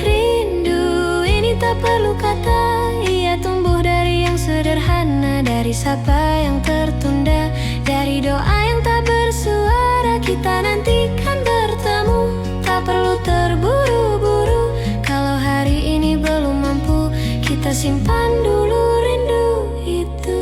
Rindu ini tak perlu kata, ia tumbuh dari yang sederhana, dari sapa yang tertunda, dari doa yang tak bersuara. Kita nantikan bertemu, tak perlu terburu-buru. Kalau hari ini belum mampu, kita simpan dulu rindu itu.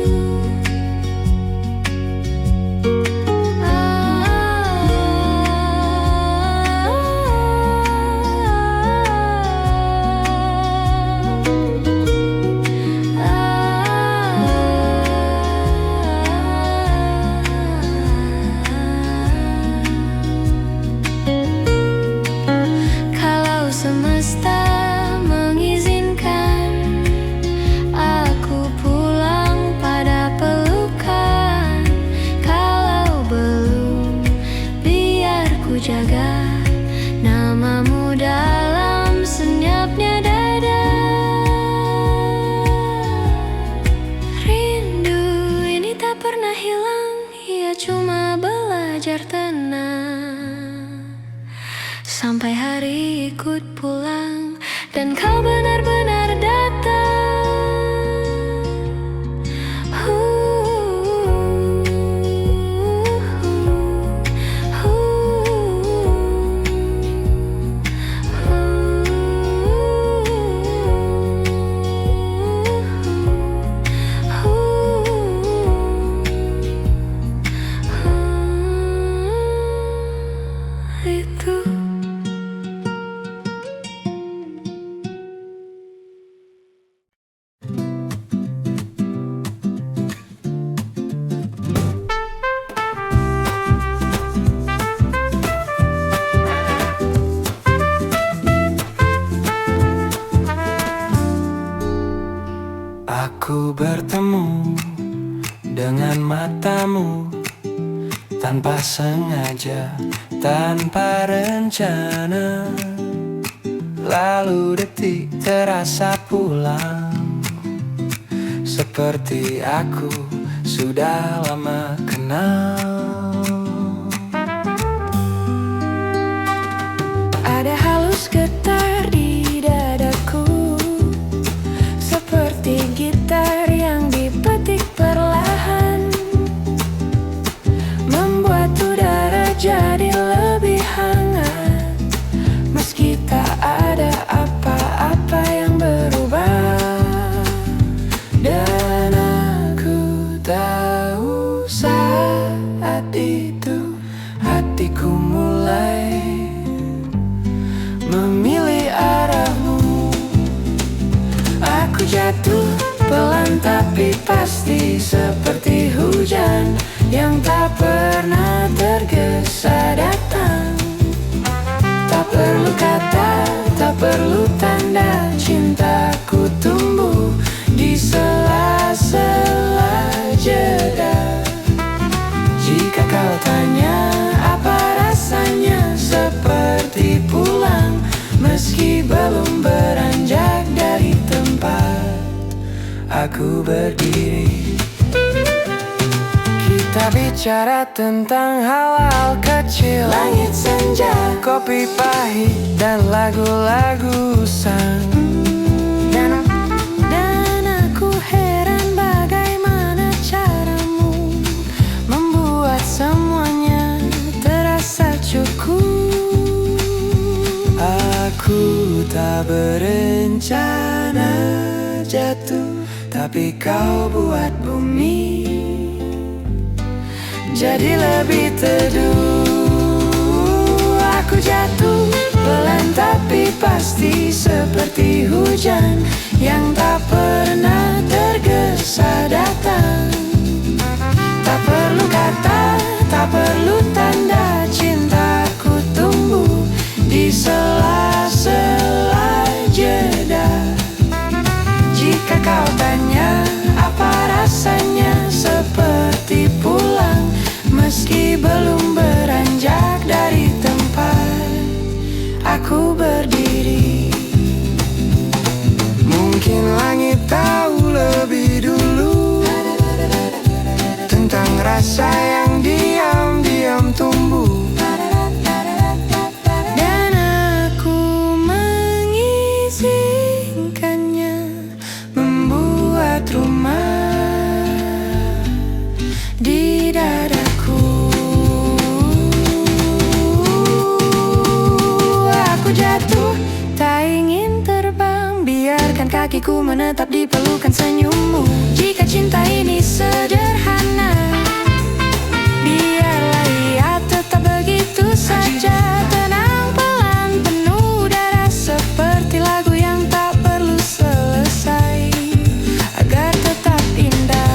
Kalau semesta mengizinkan aku pulang pada pelukan, kalau belum, biar ku jaga namamu dalam senyapnya dada. Rindu ini tak pernah hilang, ia cuma belajar tenang sampai hari ikut pulang dan kau benar-benar datang. Itu Aku bertemu dengan matamu tanpa sengaja, tanpa rencana. Lalu detik terasa pulang, seperti aku sudah lama kenal. ada halus getar di dadaku, seperti gitar yang dipetik perlahan. Saat itu hatiku mulai memilih arahmu. Aku jatuh pelan tapi pasti, seperti hujan yang tak pernah tergesa datang. Tak perlu kata, tak perlu tanda, cintaku tumbuh di sela-sela jeda. Jika kau tanya apa rasanya, seperti pulang meski belum beranjak dari tempat aku berdiri. Kita bicara tentang hal-hal kecil, langit senja, kopi pahit, dan lagu-lagu usang. Dan aku heran bagaimana caramu membuat semuanya terasa cukup. Aku tak berencana jatuh, tapi kau buat bumi jadi lebih teduh. Aku jatuh pelan tapi pasti, seperti hujan yang tak pernah tergesa datang. Tak perlu kata, tak perlu tanda, cintaku tumbuh di sela-sela jeda. Jika kau tanya apa rasanya, seperti pulang meski belum beranjak dari tempat aku berdiri. Mungkin langit tahu lebih dulu tentang rasa yang diam-diam tumbuh. Dan aku mengizinkannya membuat rumah di dadaku. Aku jatuh, tak ingin terbang, biarkan kakiku menetap di pelukan senyummu. Jika cinta ini sederhana, biarlah ia tetap begitu saja. Tenang pelan, penuh darah, seperti lagu yang tak perlu selesai agar tetap indah.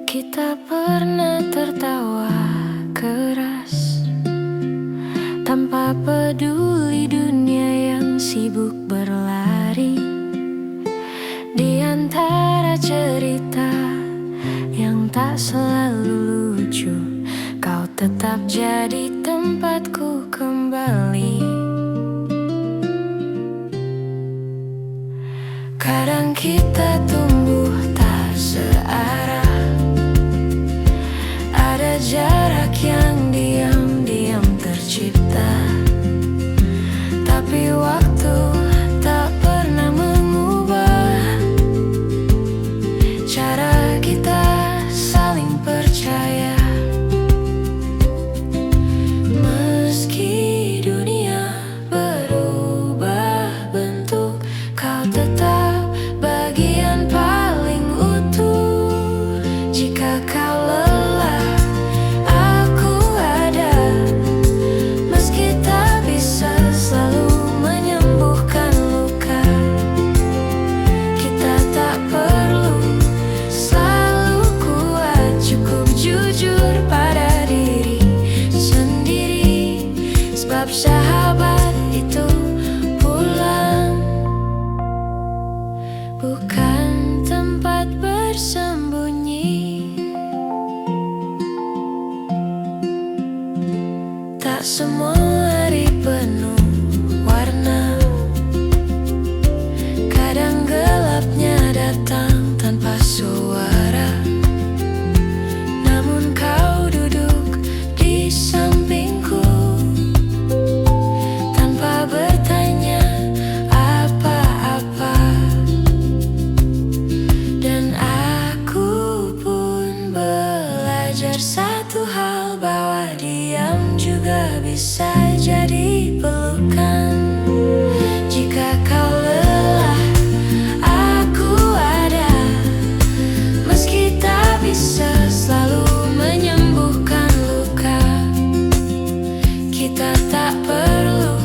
Kita pernah tertawa keras tanpa peduli dunia yang sibuk berlari. Di antara cerita yang tak selalu lucu, kau tetap jadi tempatku kembali. Kadang kita tumbuh tak searah, ada jarak yang diam-diam tercipta, tapi waktu tak pernah mengubah cara kita saling percaya. Meski dunia berubah bentuk, kau tetap bagian paling utuh. Jika kau lelah, aku ada. Meski tak bisa selalu menyembuhkan luka, kita tak perlu selalu kuat, cukup jujur pada diri sendiri. Sebab sahabat itu pulang, bukan tempat bersembunyi. Tak semua hari penuh warna, Kadang gelapnya datang tanpa suara, namun kau duduk di sampingku tanpa bertanya apa-apa. Dan aku pun belajar satu hal, bahwa diam juga bisa jadi pelukan. Jika kau lelah, aku ada. Meski tak bisa selalu menyembuhkan luka, kita tak perlu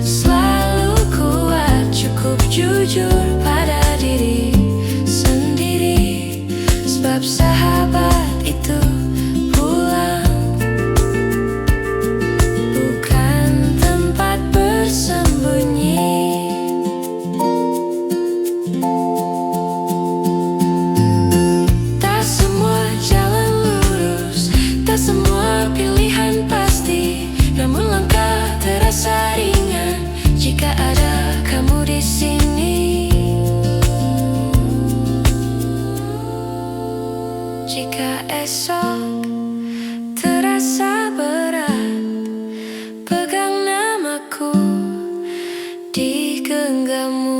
selalu kuat, cukup jujur pada diri sendiri. Sebab sahabat itu pulang, bukan tempat bersembunyi. Tak semua jalan lurus, tak semua pilihan pasti, namun langkah terasa ringan jika ada kamu di sini. Jika esok terasa berat, pegang namaku di genggammu.